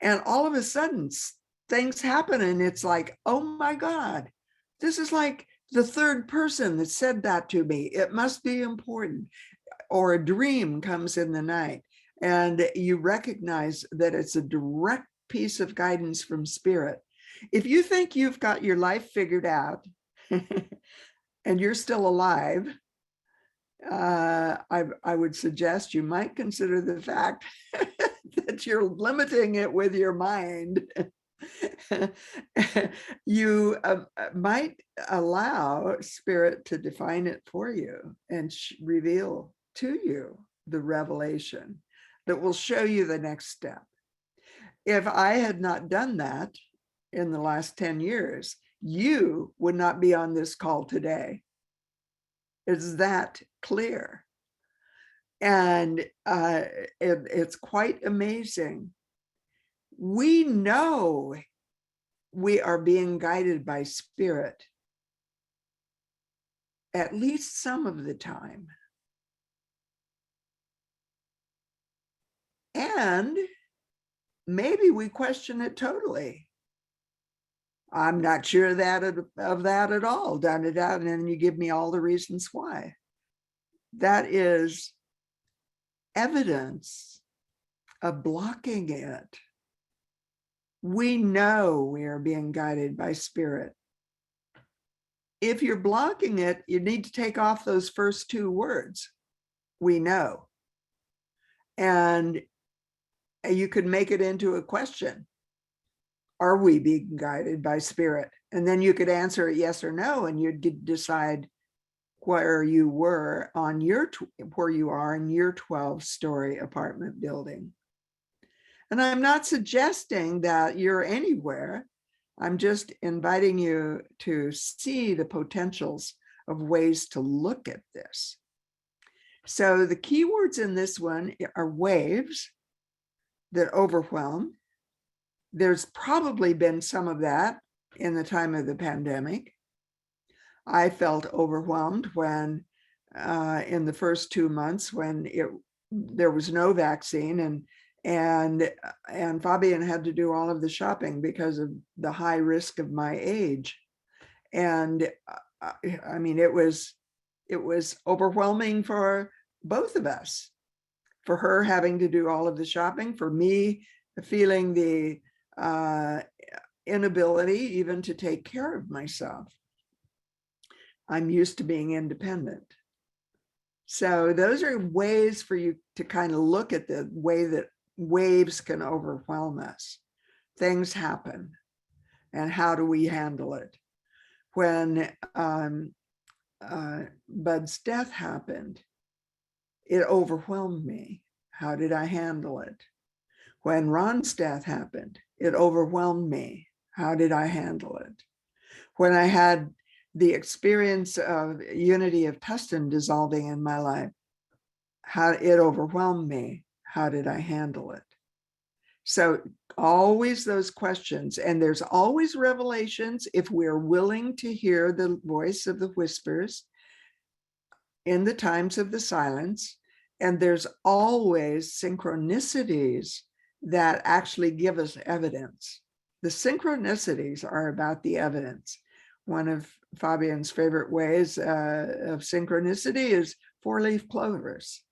Speaker 2: And all of a sudden, things happen and it's like, oh my God, this is like the third person that said that to me. It must be important. Or a dream comes in the night and you recognize that it's a direct piece of guidance from spirit. If you think you've got your life figured out and you're still alive, I would suggest you might consider the fact that you're limiting it with your mind. You might allow spirit to define it for you and reveal to you the revelation that will show you the next step. If I had not done that in the last 10 years, you would not be on this call today. It's that clear. And it's quite amazing. We know we are being guided by spirit at least some of the time. And maybe we question it totally. I'm not sure of that at all. Done it out, and then you give me all the reasons why. That is evidence of blocking it. We know we are being guided by spirit. If you're blocking it, you need to take off those first two words, we know. And you could make it into a question. Are we being guided by spirit? And then you could answer it yes or no, and you'd decide where you were on where you are in your 12-story apartment building. And I'm not suggesting that you're anywhere. I'm just inviting you to see the potentials of ways to look at this. So the keywords in this one are waves that overwhelm. There's probably been some of that in the time of the pandemic. I felt overwhelmed when in the first 2 months when there was no vaccine, and Fabienne had to do all of the shopping because of the high risk of my age. And I mean, it was overwhelming for both of us, for her having to do all of the shopping, for me feeling the inability even to take care of myself. I'm used to being independent. So those are ways for you to kind of look at the way that waves can overwhelm us. Things happen. and how do we handle it? When Bud's death happened, it overwhelmed me. How did I handle it? When Ron's death happened, it overwhelmed me. How did I handle it? When I had the experience of unity of Tustin dissolving in my life, how it overwhelmed me. How did I handle it? So always those questions, and there's always revelations if we're willing to hear the voice of the whispers in the times of the silence. And there's always synchronicities that actually give us evidence. The synchronicities are about the evidence. One of Fabienne's favorite ways of synchronicity is four-leaf clovers.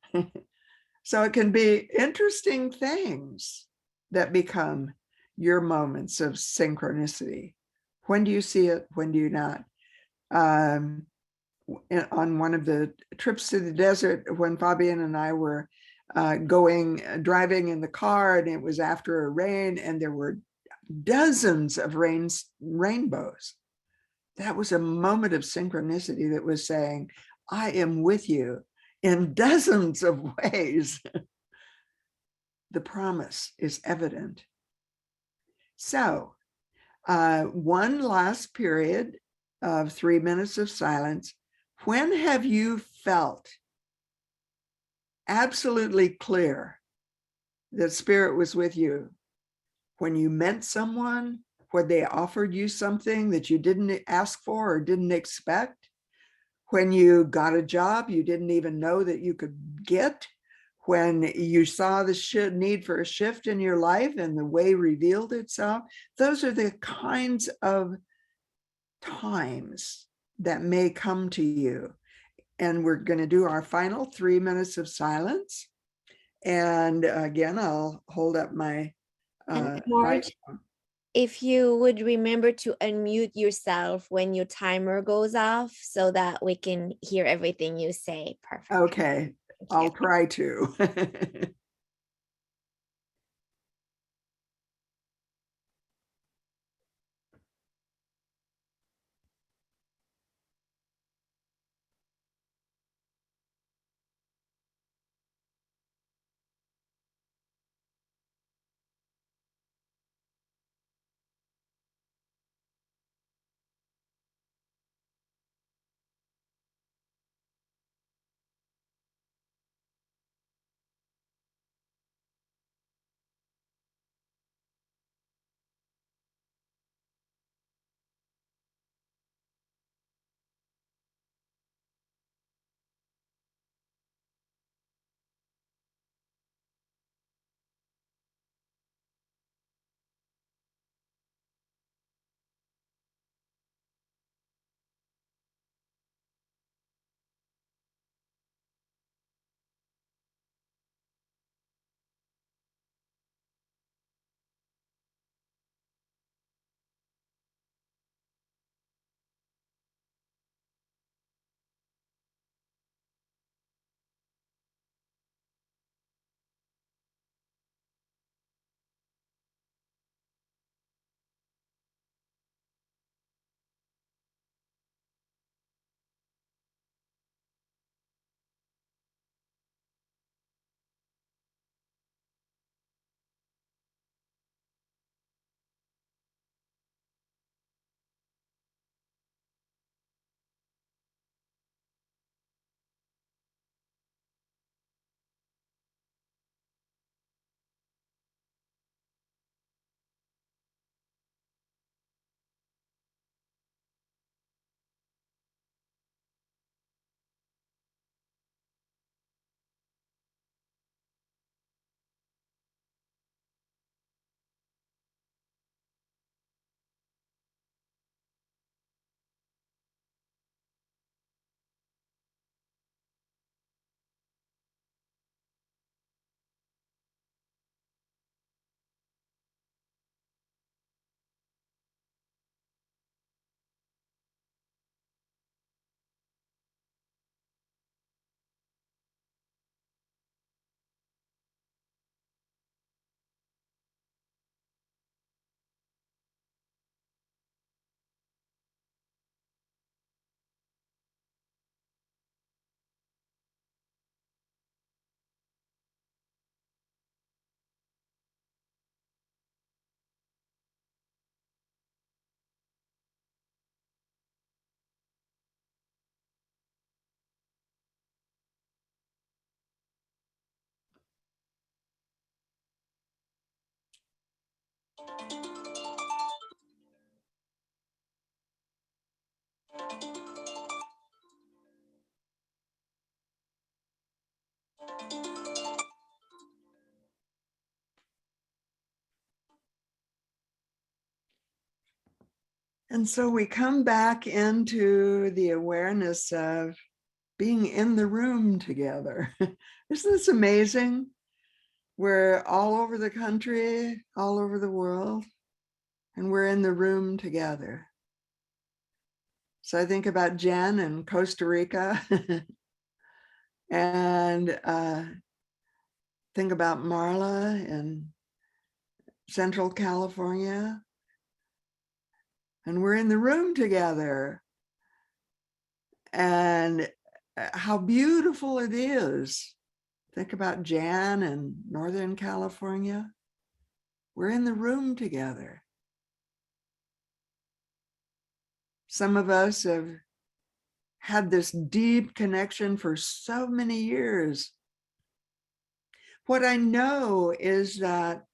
Speaker 2: So it can be interesting things that become your moments of synchronicity. When do you see it? When do you not? On one of the trips to the desert, when Fabienne and I were driving in the car, and it was after a rain, and there were dozens of rainbows. That was a moment of synchronicity that was saying, I am with you in dozens of ways. The promise is evident. So one last period of 3 minutes of silence. When have you felt absolutely clear that Spirit was with you? When you met someone, when they offered you something that you didn't ask for or didn't expect, when you got a job you didn't even know that you could get, when you saw the need for a shift in your life and the way revealed itself. Those are the kinds of times that may come to you. And we're going to do our final 3 minutes of silence. And again, I'll hold up my
Speaker 1: Marge, if you would remember to unmute yourself when your timer goes off so that we can hear everything you say. Perfect.
Speaker 2: Okay, I'll try to. And so we come back into the awareness of being in the room together. Isn't this amazing? We're all over the country, all over the world, and we're in the room together. So I think about Jen in Costa Rica and think about Marla in Central California. And we're in the room together. And how beautiful it is. Think about Jan in Northern California. We're in the room together. Some of us have had this deep connection for so many years. What I know is that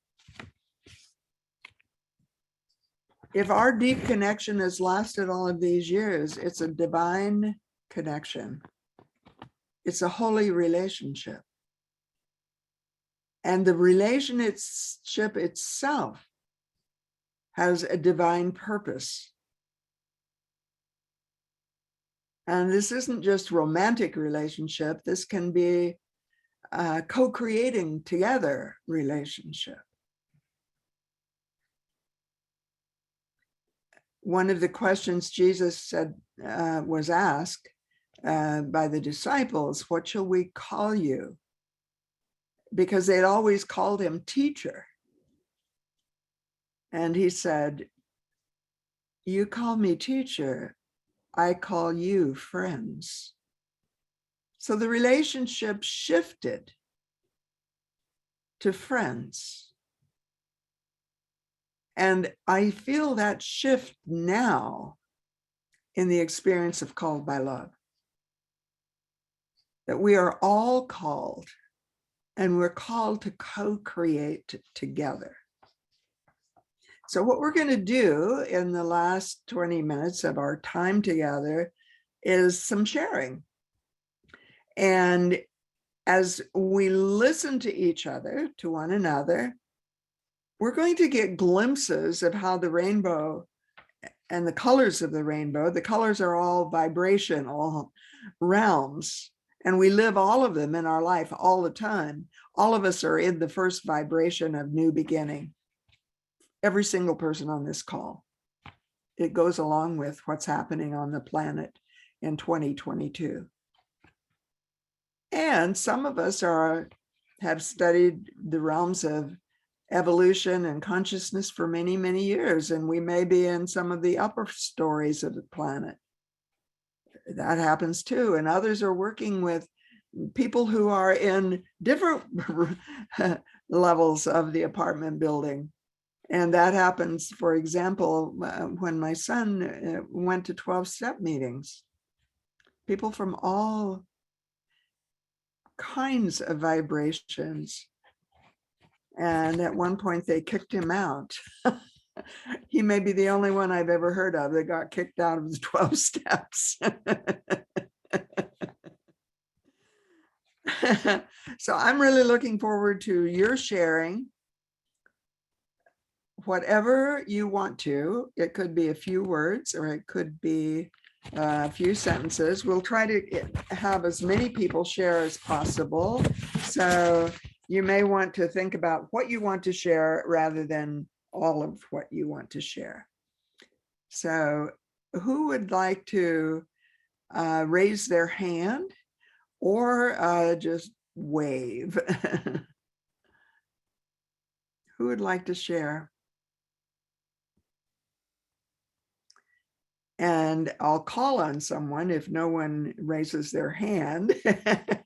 Speaker 2: if our deep connection has lasted all of these years, it's a divine connection. It's a holy relationship. And the relationship itself has a divine purpose. And this isn't just romantic relationship. This can be a co-creating together relationship. One of the questions Jesus said was asked by the disciples, what shall we call you? Because they'd always called him teacher. And he said, you call me teacher, I call you friends. So the relationship shifted to friends. And I feel that shift now in the experience of Called by Love. That we are all called, and we're called to co-create together. So what we're going to do in the last 20 minutes of our time together is some sharing. And as we listen to each other, to one another, we're going to get glimpses of how the rainbow and the colors of the rainbow, the colors are all vibrational realms, and we live all of them in our life all the time. All of us are in the first vibration of new beginning. Every single person on this call. It goes along with what's happening on the planet in 2022. And some of us have studied the realms of evolution and consciousness for many, many years, and we may be in some of the upper stories of the planet. That happens too. And others are working with people who are in different levels of the apartment building. And that happens, for example, when my son went to 12-step meetings. People from all kinds of vibrations. And at one point they kicked him out. He may be the only one I've ever heard of that got kicked out of the 12 steps. So I'm really looking forward to your sharing. Whatever you want to, it could be a few words or it could be a few sentences. We'll try to have as many people share as possible. So you may want to think about what you want to share rather than all of what you want to share. So who would like to raise their hand or just wave? Who would like to share? And I'll call on someone if no one raises their hand.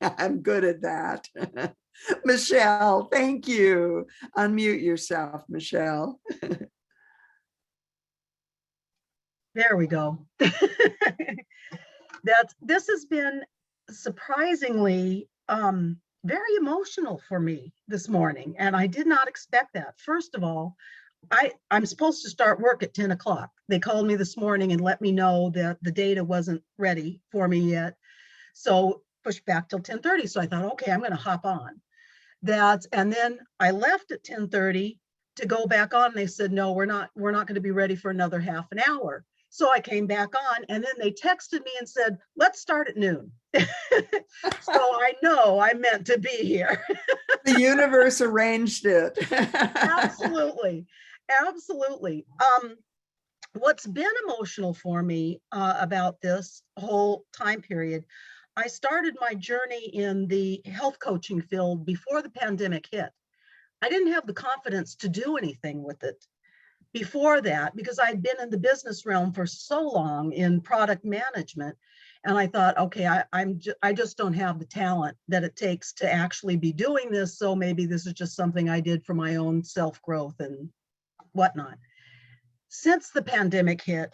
Speaker 2: I'm good at that. Michelle, thank you. Unmute yourself, Michelle.
Speaker 3: There we go. This has been surprisingly very emotional for me this morning, and I did not expect that. First of all, I'm supposed to start work at 10 o'clock. They called me this morning and let me know that the data wasn't ready for me yet. So pushed back till 10:30. So I thought, okay, I'm going to hop on. And then I left at 10:30 to go back on. They said, no, we're not going to be ready for another half an hour. So I came back on, and then they texted me and said, let's start at noon. So I know I meant to be here.
Speaker 2: The universe arranged it.
Speaker 3: Absolutely. Absolutely. What's been emotional for me about this whole time period, I started my journey in the health coaching field before the pandemic hit. I didn't have the confidence to do anything with it before that because I'd been in the business realm for so long in product management. And I thought, okay, I just don't have the talent that it takes to actually be doing this. So maybe this is just something I did for my own self-growth and whatnot. Since the pandemic hit,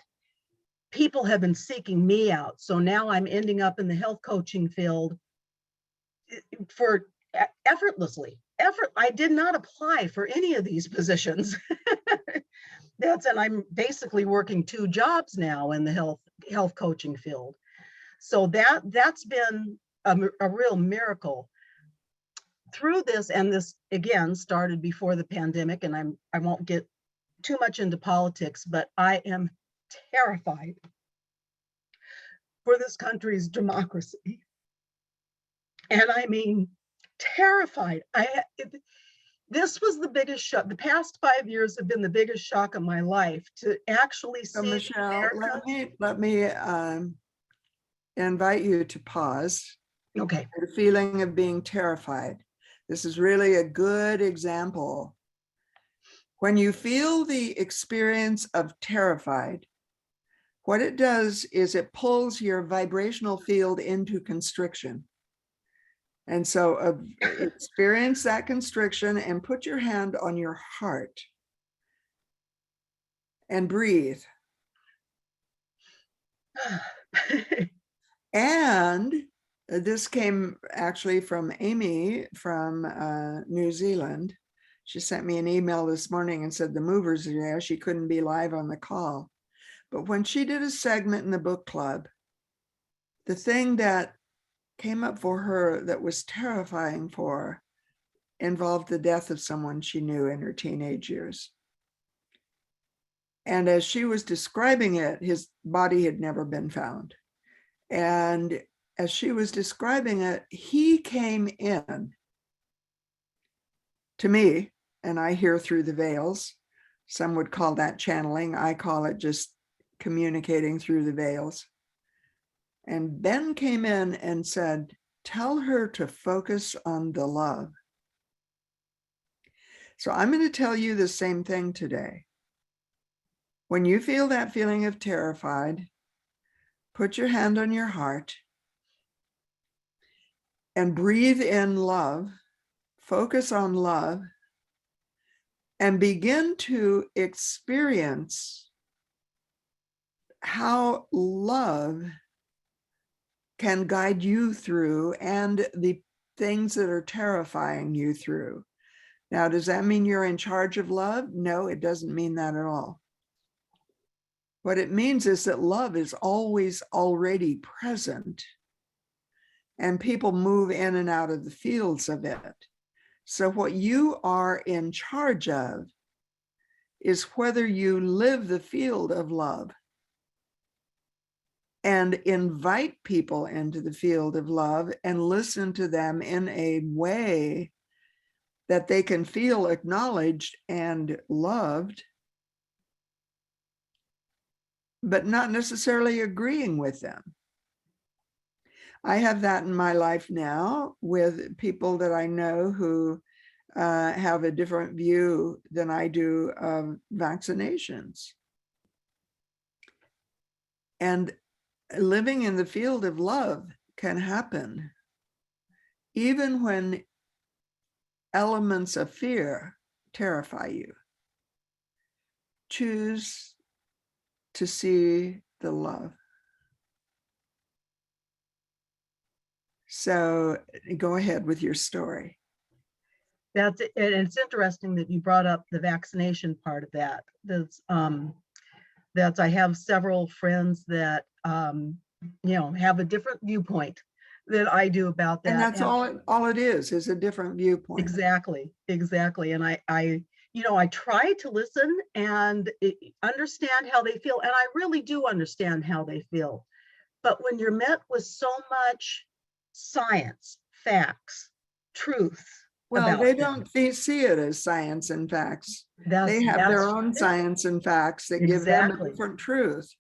Speaker 3: people have been seeking me out. So now I'm ending up in the health coaching field for effortlessly. I did not apply for any of these positions. And I'm basically working 2 jobs now in the health coaching field. So that's been a real miracle through this. And this again started before the pandemic, and I won't get too much into politics, but I am terrified for this country's democracy. And I mean, terrified. This was the biggest shock. The past 5 years have been the biggest shock of my life to actually
Speaker 2: So
Speaker 3: see
Speaker 2: Michelle,
Speaker 3: America.
Speaker 2: let me invite you to pause.
Speaker 3: Okay.
Speaker 2: The feeling of being terrified. This is really a good example. When you feel the experience of terrified, what it does is it pulls your vibrational field into constriction. And so experience that constriction and put your hand on your heart and breathe. And this came actually from Amy from New Zealand. She sent me an email this morning and said the movers are there. She couldn't be live on the call. But when she did a segment in the book club, the thing that came up for her that was terrifying for her involved the death of someone she knew in her teenage years. And as she was describing it, his body had never been found. And as she was describing it, he came in to me, and I hear through the veils. Some would call that channeling. I call it just communicating through the veils. And Ben came in and said, tell her to focus on the love. So I'm going to tell you the same thing today. When you feel that feeling of terrified, put your hand on your heart and breathe in love, focus on love, and begin to experience how love can guide you through and the things that are terrifying you through. Now, does that mean you're in charge of love? No, it doesn't mean that at all. What it means is that love is always already present, and people move in and out of the fields of it. So what you are in charge of is whether you live the field of love and invite people into the field of love and listen to them in a way that they can feel acknowledged and loved, but not necessarily agreeing with them. I have that in my life now with people that I know who have a different view than I do of vaccinations. And living in the field of love can happen even when elements of fear terrify you. Choose to see the love. So go ahead with your story.
Speaker 3: That's it. And it's interesting that you brought up the vaccination part of that. That's I have several friends that have a different viewpoint than I do about
Speaker 2: And
Speaker 3: that.
Speaker 2: that's all it is a different viewpoint.
Speaker 3: Exactly. And I try to listen and understand how they feel. And I really do understand how they feel. But when you're met with so much science, facts, truth,
Speaker 2: Well,
Speaker 3: about
Speaker 2: they
Speaker 3: things,
Speaker 2: don't see it as science and facts.
Speaker 3: that's
Speaker 2: They have their
Speaker 3: that's
Speaker 2: own
Speaker 3: it.
Speaker 2: science and facts that give them a
Speaker 3: Exactly.
Speaker 2: different truth.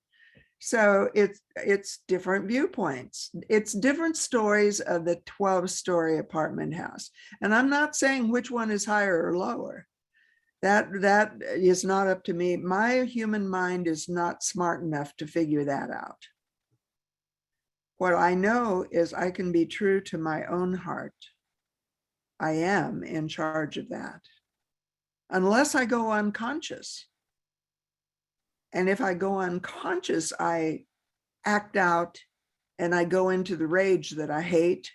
Speaker 2: So it's different viewpoints. It's different stories of the 12-story apartment house. And I'm not saying which one is higher or lower. That is not up to me. My human mind is not smart enough to figure that out. What I know is I can be true to my own heart. I am in charge of that, unless I go unconscious. And if I go unconscious, I act out and I go into the rage that I hate.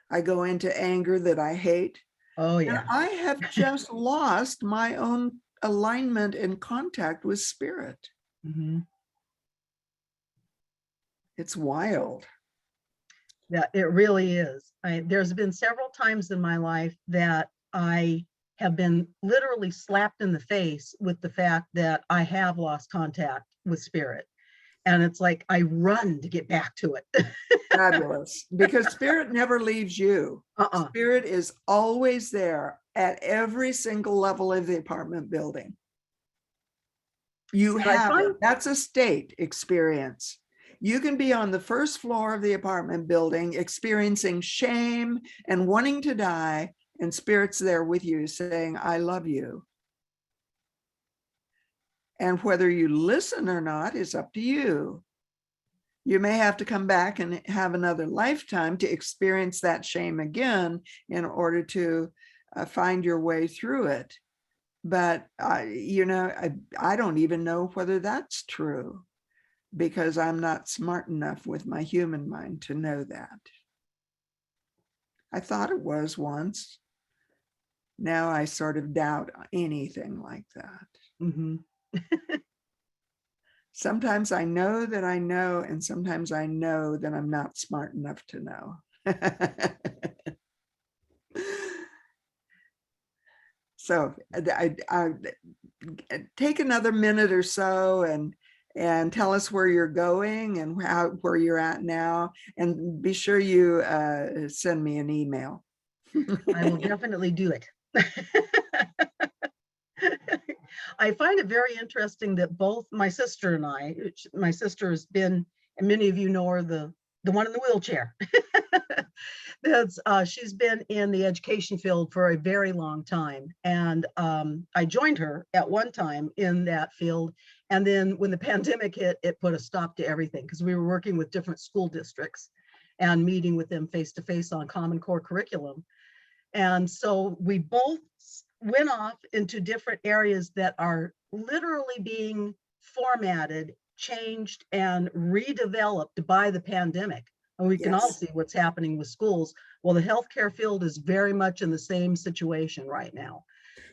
Speaker 2: I go into anger that I hate.
Speaker 3: Oh,
Speaker 2: And
Speaker 3: yeah.
Speaker 2: I have just lost my own alignment and contact with spirit.
Speaker 3: Mhm.
Speaker 2: It's wild.
Speaker 3: Yeah, it really is. There's been several times in my life that I have been literally slapped in the face with the fact that I have lost contact with spirit. And it's like I run to get back to it.
Speaker 2: Fabulous. Because spirit never leaves you.
Speaker 3: Uh-uh.
Speaker 2: Spirit is always there at every single level of the apartment building. You
Speaker 3: And I
Speaker 2: have
Speaker 3: find-
Speaker 2: it. That's a state experience. You can be on the first floor of the apartment building experiencing shame and wanting to die, and spirit's there with you saying, I love you. And whether you listen or not is up to you. You may have to come back and have another lifetime to experience that shame again in order to find your way through it. But, I don't even know whether that's true, because I'm not smart enough with my human mind to know that. I thought it was once. Now I sort of doubt anything like that.
Speaker 3: Mhm.
Speaker 2: Sometimes I know that I know, and sometimes I know that I'm not smart enough to know. So I take another minute or so and tell us where you're going and where you're at now, and be sure you send me an email.
Speaker 3: I will definitely do it. I find it very interesting that both my sister and my sister has been, and many of you know her, the one in the wheelchair. She's been in the education field for a very long time. And I joined her at one time in that field. And then when the pandemic hit, it put a stop to everything, because we were working with different school districts and meeting with them face to face on Common Core curriculum. And so we both went off into different areas that are literally being formatted, changed, and redeveloped by the pandemic. And we can all
Speaker 2: Yes.
Speaker 3: see what's happening with schools. Well, the healthcare field is very much in the same situation right now.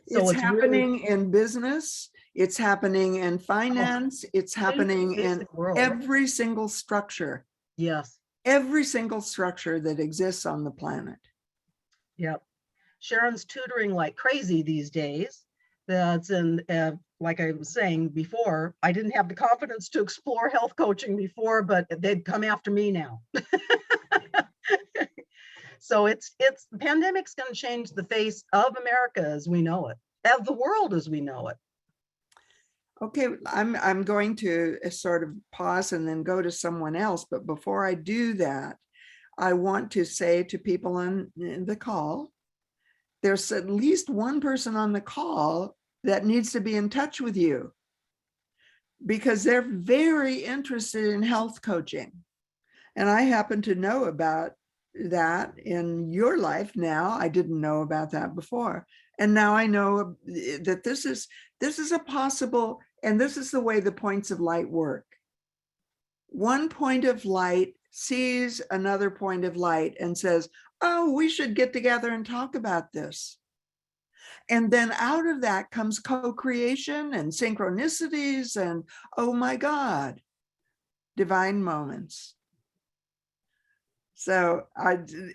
Speaker 3: So
Speaker 2: It's happening
Speaker 3: really,
Speaker 2: in business, it's happening in finance, it's happening in
Speaker 3: basic world.
Speaker 2: every single structure,
Speaker 3: Yes.
Speaker 2: every single structure that exists on the planet.
Speaker 3: Yep. Sharon's tutoring like crazy these days. That's like I was saying before, I didn't have the confidence to explore health coaching before, but they'd come after me now. So the pandemic's going to change the face of America as we know it, of the world as we know it.
Speaker 2: Okay, I'm going to sort of pause and then go to someone else. But before I do that, I want to say to people on the call, there's at least one person on the call that needs to be in touch with you, because they're very interested in health coaching. And I happen to know about that in your life now. I didn't know about that before. And now I know that this is a possible, and this is the way the points of light work. One point of light sees another point of light and says, oh, we should get together and talk about this. And then out of that comes co-creation and synchronicities and, oh my God, divine moments. So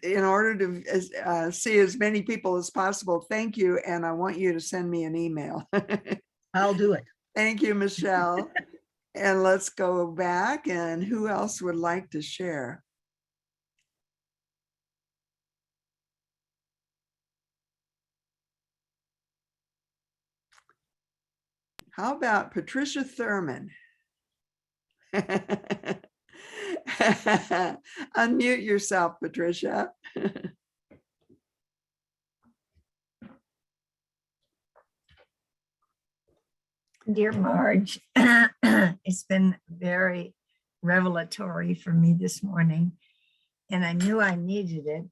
Speaker 2: in order to see as many people as possible, thank you. And I want you to send me an email.
Speaker 3: I'll do it.
Speaker 2: Thank you, Michelle. And let's go back. And who else would like to share? How about Patricia Thurman? Unmute yourself, Patricia.
Speaker 4: Dear Marge, it's been very revelatory for me this morning, and I knew I needed it.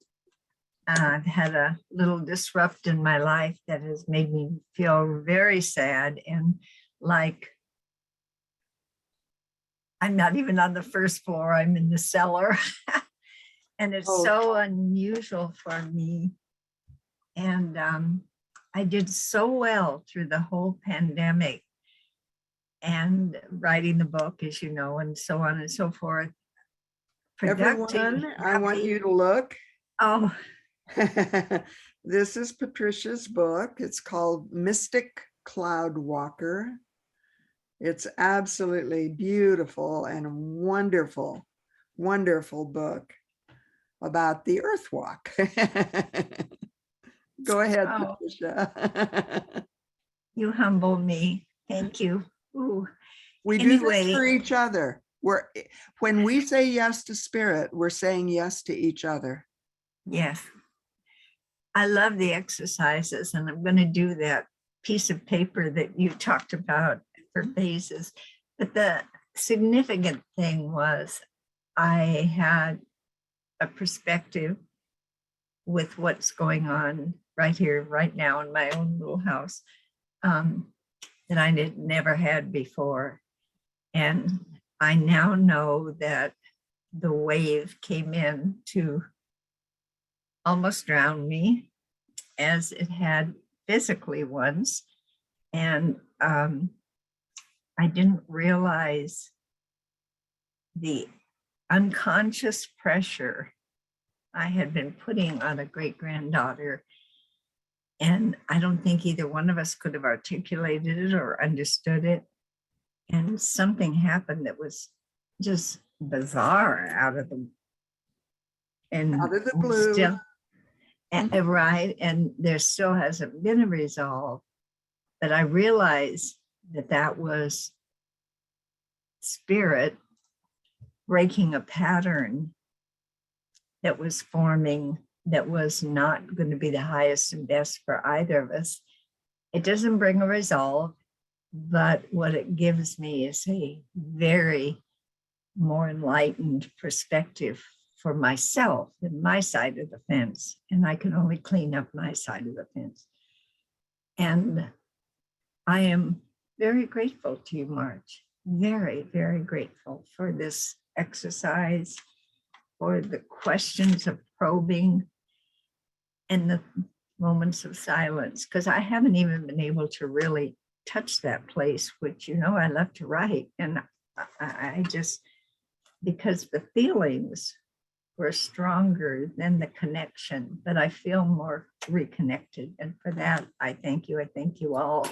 Speaker 4: I've had a little disrupt in my life that has made me feel very sad and like I'm not even on the first floor, I'm in the cellar. And it's so unusual for me. And I did so well through the whole pandemic and writing the book, as you know, and so on and so forth.
Speaker 2: Everyone, I want you to look.
Speaker 4: Oh,
Speaker 2: This is Patricia's book. It's called Mystic Cloud Walker. It's absolutely beautiful and a wonderful, wonderful book about the Earth Walk. Go ahead, Patricia.
Speaker 4: you humble me. Thank you. Ooh.
Speaker 2: We do this for each other. When we say yes to spirit, we're saying yes to each other.
Speaker 4: Yes. I love the exercises, and I'm going to do that piece of paper that you talked about for phases. But the significant thing was I had a perspective with what's going on right here, right now in my own little house that I never had before. And I now know that the wave came in to almost drown me, as it had physically once. And I didn't realize the unconscious pressure I had been putting on a great-granddaughter. And I don't think either one of us could have articulated it or understood it. And something happened that was just bizarre out of the
Speaker 2: blue.
Speaker 4: Still, right. And there still hasn't been a resolve. But I realized that that was spirit breaking a pattern that was forming, that was not going to be the highest and best for either of us. It doesn't bring a resolve, but what it gives me is a very more enlightened perspective for myself and my side of the fence. And I can only clean up my side of the fence. And I am very grateful to you, Marge. Very, very grateful for this exercise, for the questions of probing and the moments of silence, because I haven't even been able to really touch that place, which, you know, I love to write. And I just, because the feelings were stronger than the connection, but I feel more reconnected. And for that, I thank you. I thank you all.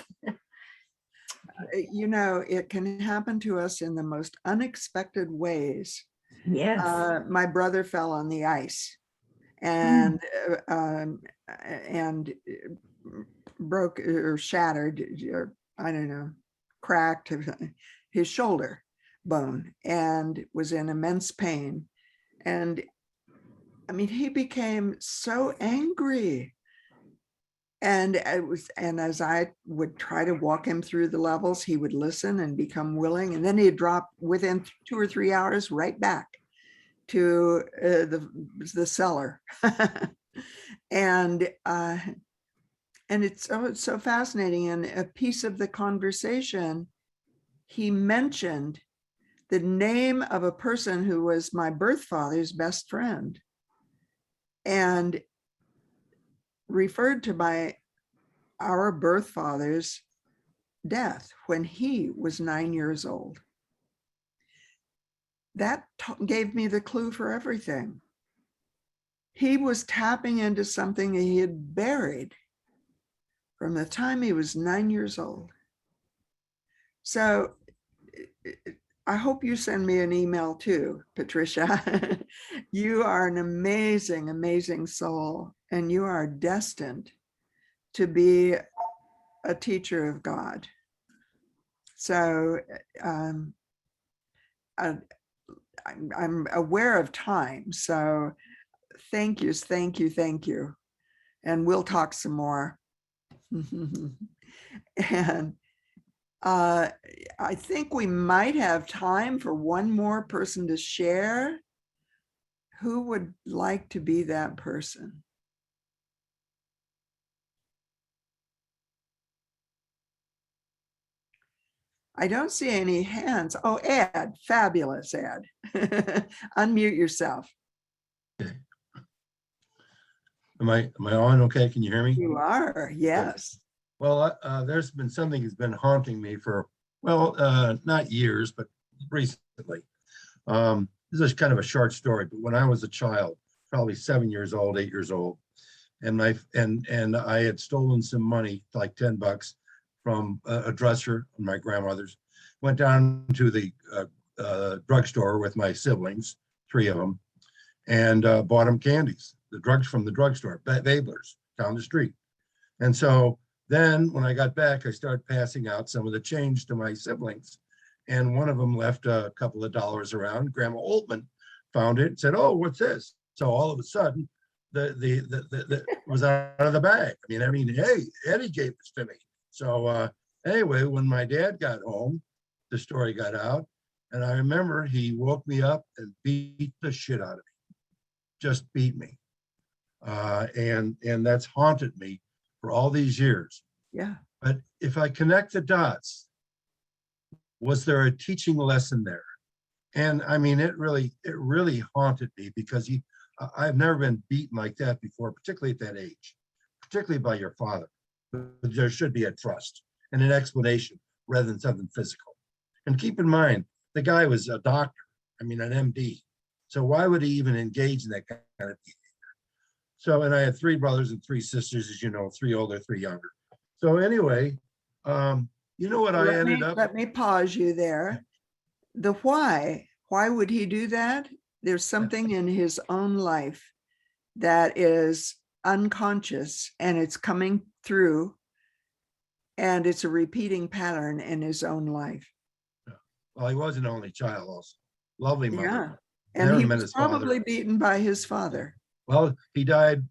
Speaker 2: You know, it can happen to us in the most unexpected ways.
Speaker 4: Yes.
Speaker 2: My brother fell on the ice and broke or shattered, or I don't know, cracked his shoulder bone and was in immense pain. And I mean, he became so angry. And as I would try to walk him through the levels, he would listen and become willing. And then he'd drop within 2 or 3 hours right back to the cellar. And it's so fascinating. In a piece of the conversation, he mentioned the name of a person who was my birth father's best friend, and referred to my our birth father's death when he was 9 years old. That gave me the clue for everything. He was tapping into something he had buried from the time he was 9 years old. So I hope you send me an email too, Patricia. You are an amazing, amazing soul, and you are destined to be a teacher of God. So I'm aware of time. So thank you, thank you, thank you. And we'll talk some more. And I think we might have time for one more person to share. Who would like to be that person? I don't see any hands. Oh, Ed, fabulous, Ed. Unmute yourself.
Speaker 5: Am I on okay? Can you hear me?
Speaker 2: You are, yes.
Speaker 5: Well, there's been something that's been haunting me for, well, not years, but recently. This is kind of a short story, but when I was a child, probably 7 years old, 8 years old, and I had stolen some money, like $10 from a dresser in my grandmother's, went down to the drugstore with my siblings, 3 of them, and bought them candies, the drugs from the drugstore, Babler's down the street. And so then when I got back, I started passing out some of the change to my siblings. And one of them left a couple of dollars around. Grandma Oltman found it and said, "Oh, what's this?" So all of a sudden, the was out of the bag. I mean, hey, Eddie gave this to me. So anyway, when my dad got home, the story got out. And I remember he woke me up and beat the shit out of me. Just beat me. And that's haunted me for all these years.
Speaker 2: Yeah.
Speaker 5: But if I connect the dots, was there a teaching lesson there? And I mean, it really haunted me because I've never been beaten like that before, particularly at that age, particularly by your father. But there should be a trust and an explanation rather than something physical. And keep in mind, the guy was a doctor, an MD. So why would he even engage in that kind of behavior? So, and I had 3 brothers and 3 sisters, as you know, 3 older, 3 younger. So anyway, you know what
Speaker 2: Let me pause you there. The why would he do that? There's something in his own life that is unconscious and it's coming through, and it's a repeating pattern in his own life.
Speaker 5: Well, he was an only child also. Lovely mother.
Speaker 2: Yeah. And
Speaker 5: Never
Speaker 2: he
Speaker 5: met
Speaker 2: was
Speaker 5: his father.
Speaker 2: probably beaten by his father.
Speaker 5: Well, he died,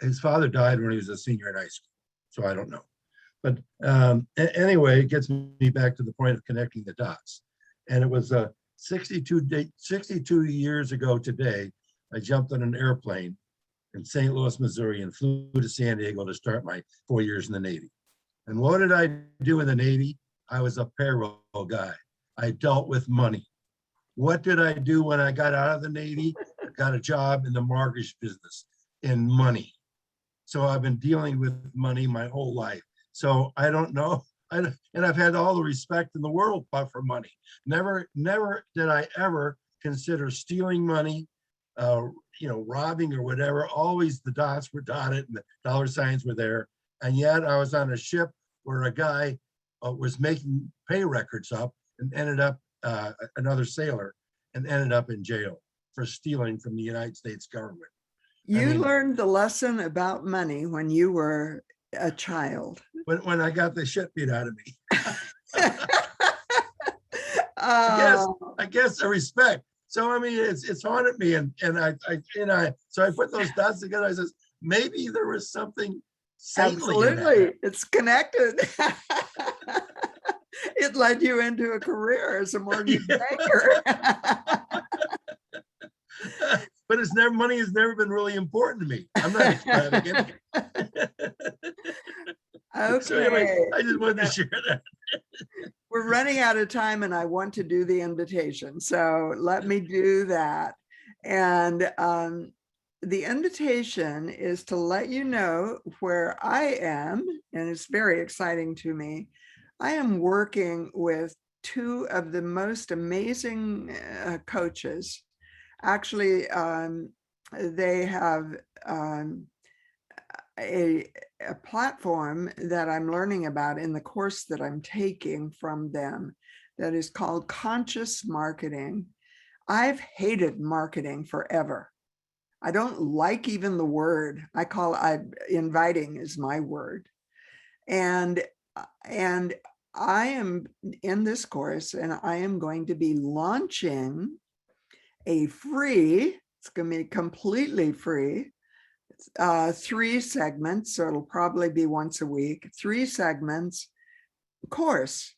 Speaker 5: his father died when he was a senior in high school. So I don't know. But anyway, it gets me back to the point of connecting the dots. And it was 62 years ago today, I jumped on an airplane in St. Louis, Missouri, and flew to San Diego to start my 4 years in the Navy. And what did I do in the Navy? I was a payroll guy. I dealt with money. What did I do when I got out of the Navy? I got a job in the mortgage business in money. So I've been dealing with money my whole life. So I don't know. And I've had all the respect in the world for money. Never did I ever consider stealing money, robbing or whatever. Always the dots were dotted and the dollar signs were there. And yet I was on a ship where a guy was making pay records up and ended up another sailor and ended up in jail for stealing from the United States government.
Speaker 2: You learned the lesson about money when you were a child.
Speaker 5: When I got the shit beat out of me. I guess the respect. So it's haunted me, and so I put those dots together. I says maybe there was something saintly.
Speaker 2: Absolutely, it's connected. It led you into a career as a mortgage banker.
Speaker 5: But money has never been really important to me. I'm not extravagant.
Speaker 2: Okay.
Speaker 5: So anyway, I just wanted to share that.
Speaker 2: We're running out of time and I want to do the invitation. So let me do that. And the invitation is to let you know where I am, and it's very exciting to me. I am working with two of the most amazing coaches. Actually, they have a platform that I'm learning about in the course that I'm taking from them that is called conscious marketing. I've hated marketing forever. I don't like even the word. Inviting is my word. And I am in this course, and I am going to be launching a free, it's going to be completely free, 3 segments. So it'll probably be once a week, 3 segments course.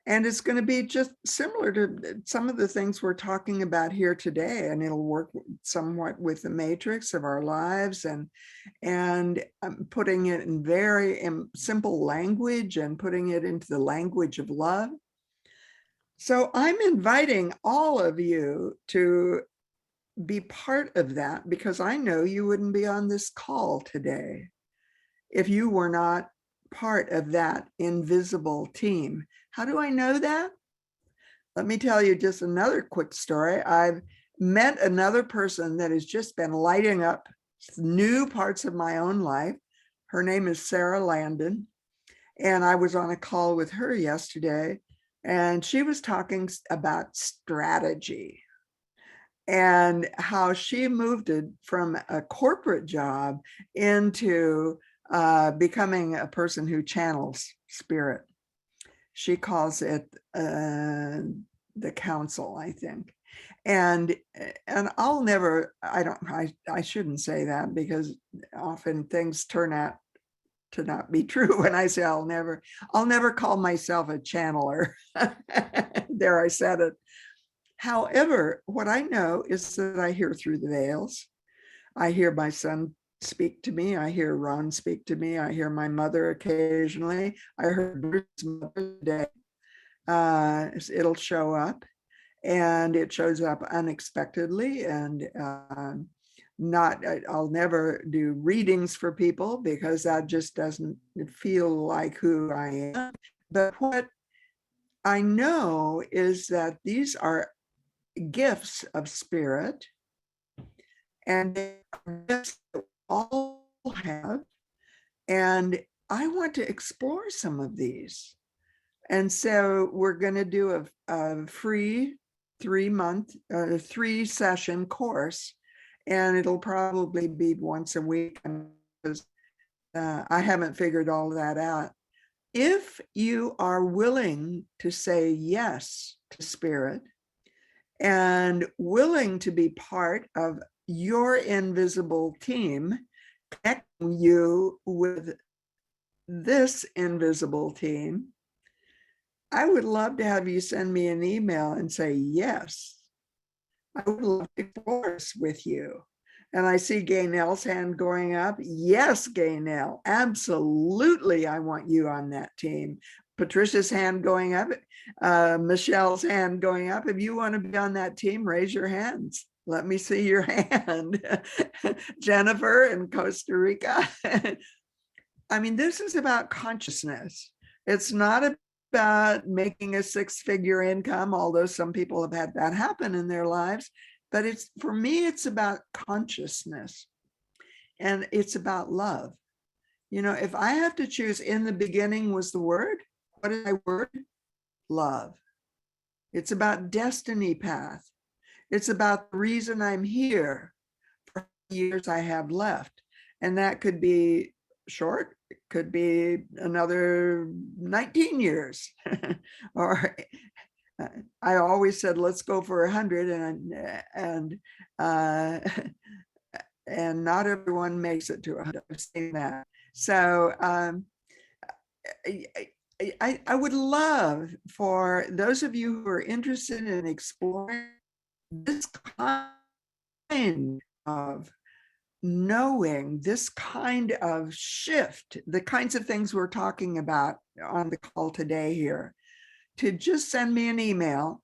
Speaker 2: And it's going to be just similar to some of the things we're talking about here today. And it'll work somewhat with the matrix of our lives, and putting it in very simple language and putting it into the language of love. So I'm inviting all of you to be part of that, because I know you wouldn't be on this call today if you were not part of that invisible team. How do I know that? Let me tell you just another quick story. I've met another person that has just been lighting up new parts of my own life. Her name is Sarah Landon. And I was on a call with her yesterday, and she was talking about strategy and how she moved it from a corporate job into becoming a person who channels spirit. She calls it the council, I think. And I shouldn't say that, because often things turn out to not be true when I say I'll never call myself a channeler. There, I said it. However, what I know is that I hear through the veils. I hear my son speak to me. I hear Ron speak to me. I hear my mother occasionally. I heard Bruce's mother today. It'll show up, and it shows up unexpectedly. And I'll never do readings for people, because that just doesn't feel like who I am. But what I know is that these are gifts of spirit, and they are gifts that we all have. And I want to explore some of these. And so we're going to do a free 3-session course, and it'll probably be once a week, because I haven't figured all that out. If you are willing to say yes to spirit and willing to be part of your invisible team, connecting you with this invisible team, I would love to have you send me an email and say, yes, I would love to course with you. And I see Gaynell's hand going up. Yes, Gaynell, absolutely. I want you on that team. Patricia's hand going up. Michelle's hand going up. If you want to be on that team, raise your hands. Let me see your hand. Jennifer in Costa Rica. I mean, this is about consciousness. It's not about making a 6-figure income, although some people have had that happen in their lives. But for me, it's about consciousness, and it's about love. You know, if I have to choose, in the beginning was the word. What is my word? Love. It's about destiny path. It's about the reason I'm here for the years I have left. And that could be short, it could be another 19 years. Or I always said, let's go for 100, and not everyone makes it to 100. I've seen that. So I would love for those of you who are interested in exploring this kind of knowing, this kind of shift, the kinds of things we're talking about on the call today here, to just send me an email.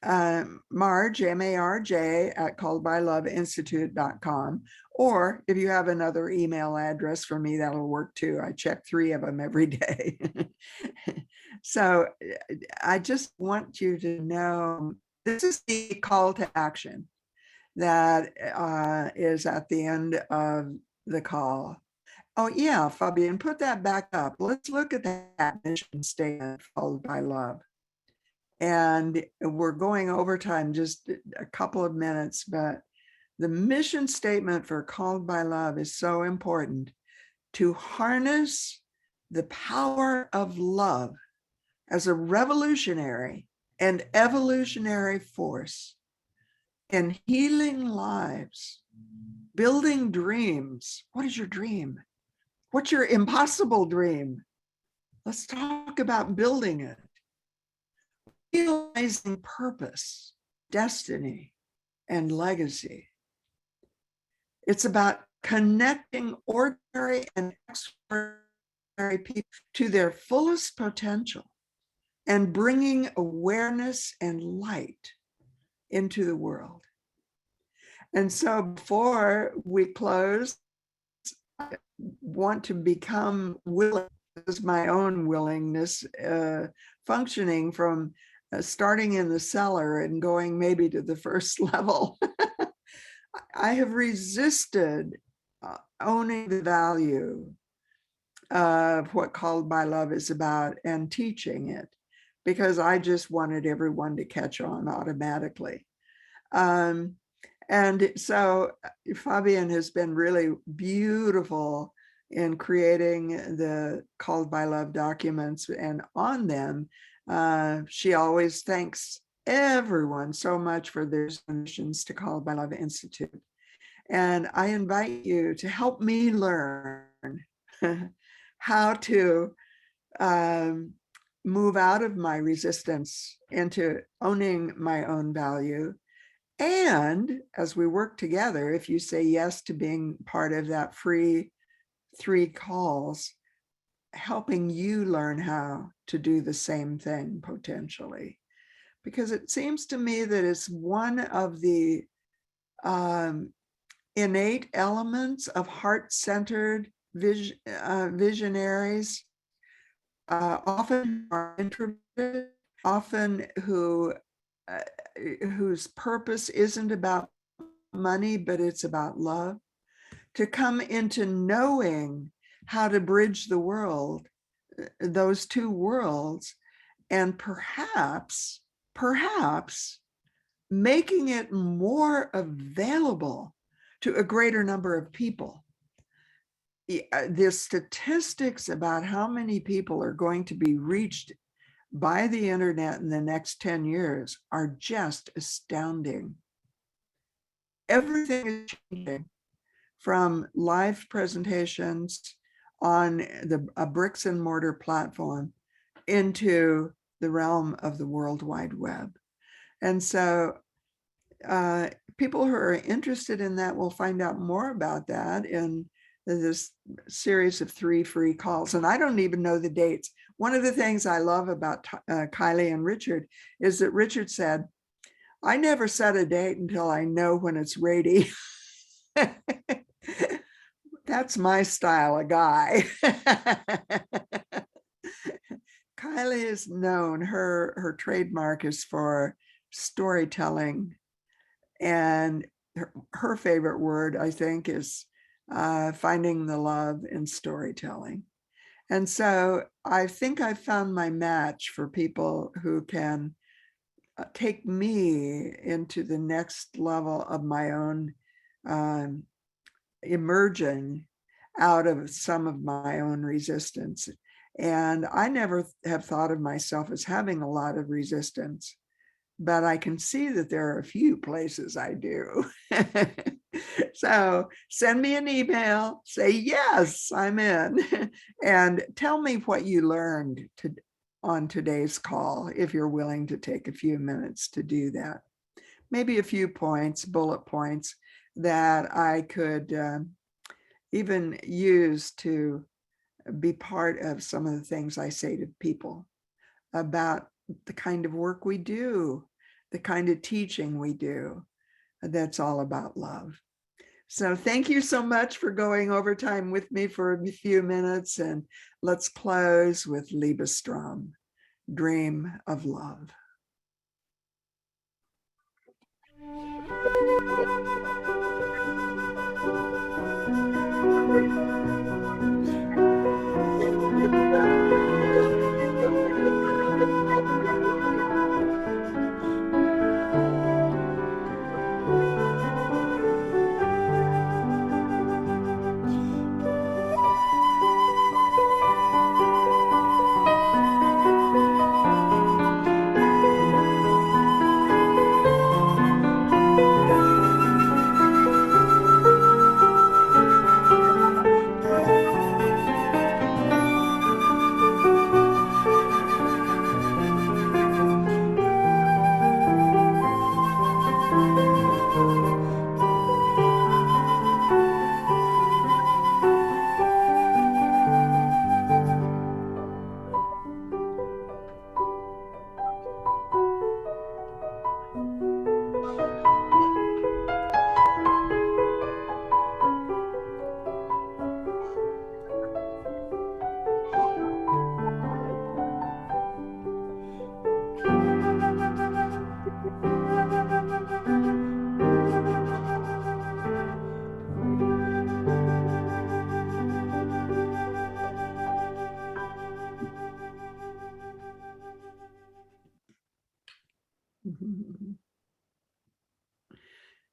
Speaker 2: Marge, M-A-R-J, at calledbyloveinstitute.com. Or if you have another email address for me, that'll work too. I check 3 of them every day. So I just want you to know this is the call to action that is at the end of the call. Oh yeah, Fabienne, put that back up. Let's look at that mission statement, Followed by Love. And we're going over time, just a couple of minutes, but the mission statement for Called by Love is so important: to harness the power of love as a revolutionary and evolutionary force in healing lives, building dreams. What is your dream? What's your impossible dream? Let's talk about building it. Realizing purpose, destiny, and legacy. It's about connecting ordinary and extraordinary people to their fullest potential and bringing awareness and light into the world. And so before we close, I want to become willing, this is my own willingness, functioning from starting in the cellar and going maybe to the first level. I have resisted owning the value of what Called by Love is about and teaching it, because I just wanted everyone to catch on automatically. And so Fabienne has been really beautiful in creating the Called by Love documents, and on them, she always thanks everyone so much for their donations to Called by Love Institute. And I invite you to help me learn how to move out of my resistance into owning my own value. And as we work together, if you say yes to being part of that free 3 calls, helping you learn how to do the same thing potentially. Because it seems to me that it's one of the innate elements of heart-centered visionaries, often are introverted, often whose purpose isn't about money, but it's about love, to come into knowing how to bridge the world, those 2 worlds, and perhaps making it more available to a greater number of people. The statistics about how many people are going to be reached by the internet in the next 10 years are just astounding. Everything is changing, from live presentations on a bricks and mortar platform into the realm of the World Wide Web. And so people who are interested in that will find out more about that in this series of 3 free calls. And I don't even know the dates. One of the things I love about Kylie and Richard is that Richard said, I never set a date until I know when it's ready. That's my style of guy. Kylie is known, her trademark is for storytelling. And her favorite word, I think, is finding the love in storytelling. And so I think I found my match for people who can take me into the next level of my own emerging out of some of my own resistance. And I never have thought of myself as having a lot of resistance, but I can see that there are a few places I do. So send me an email, say, yes, I'm in, and tell me what you learned on today's call, if you're willing to take a few minutes to do that. Maybe a few points, bullet points that I could even use to be part of some of the things I say to people about the kind of work we do, the kind of teaching we do that's all about love. So thank you so much for going over time with me for a few minutes, and let's close with Liebestrom, Dream of Love.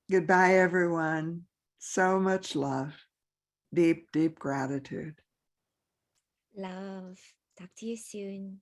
Speaker 2: Goodbye, everyone. So much love. Deep, deep gratitude.
Speaker 1: Love. Talk to you soon.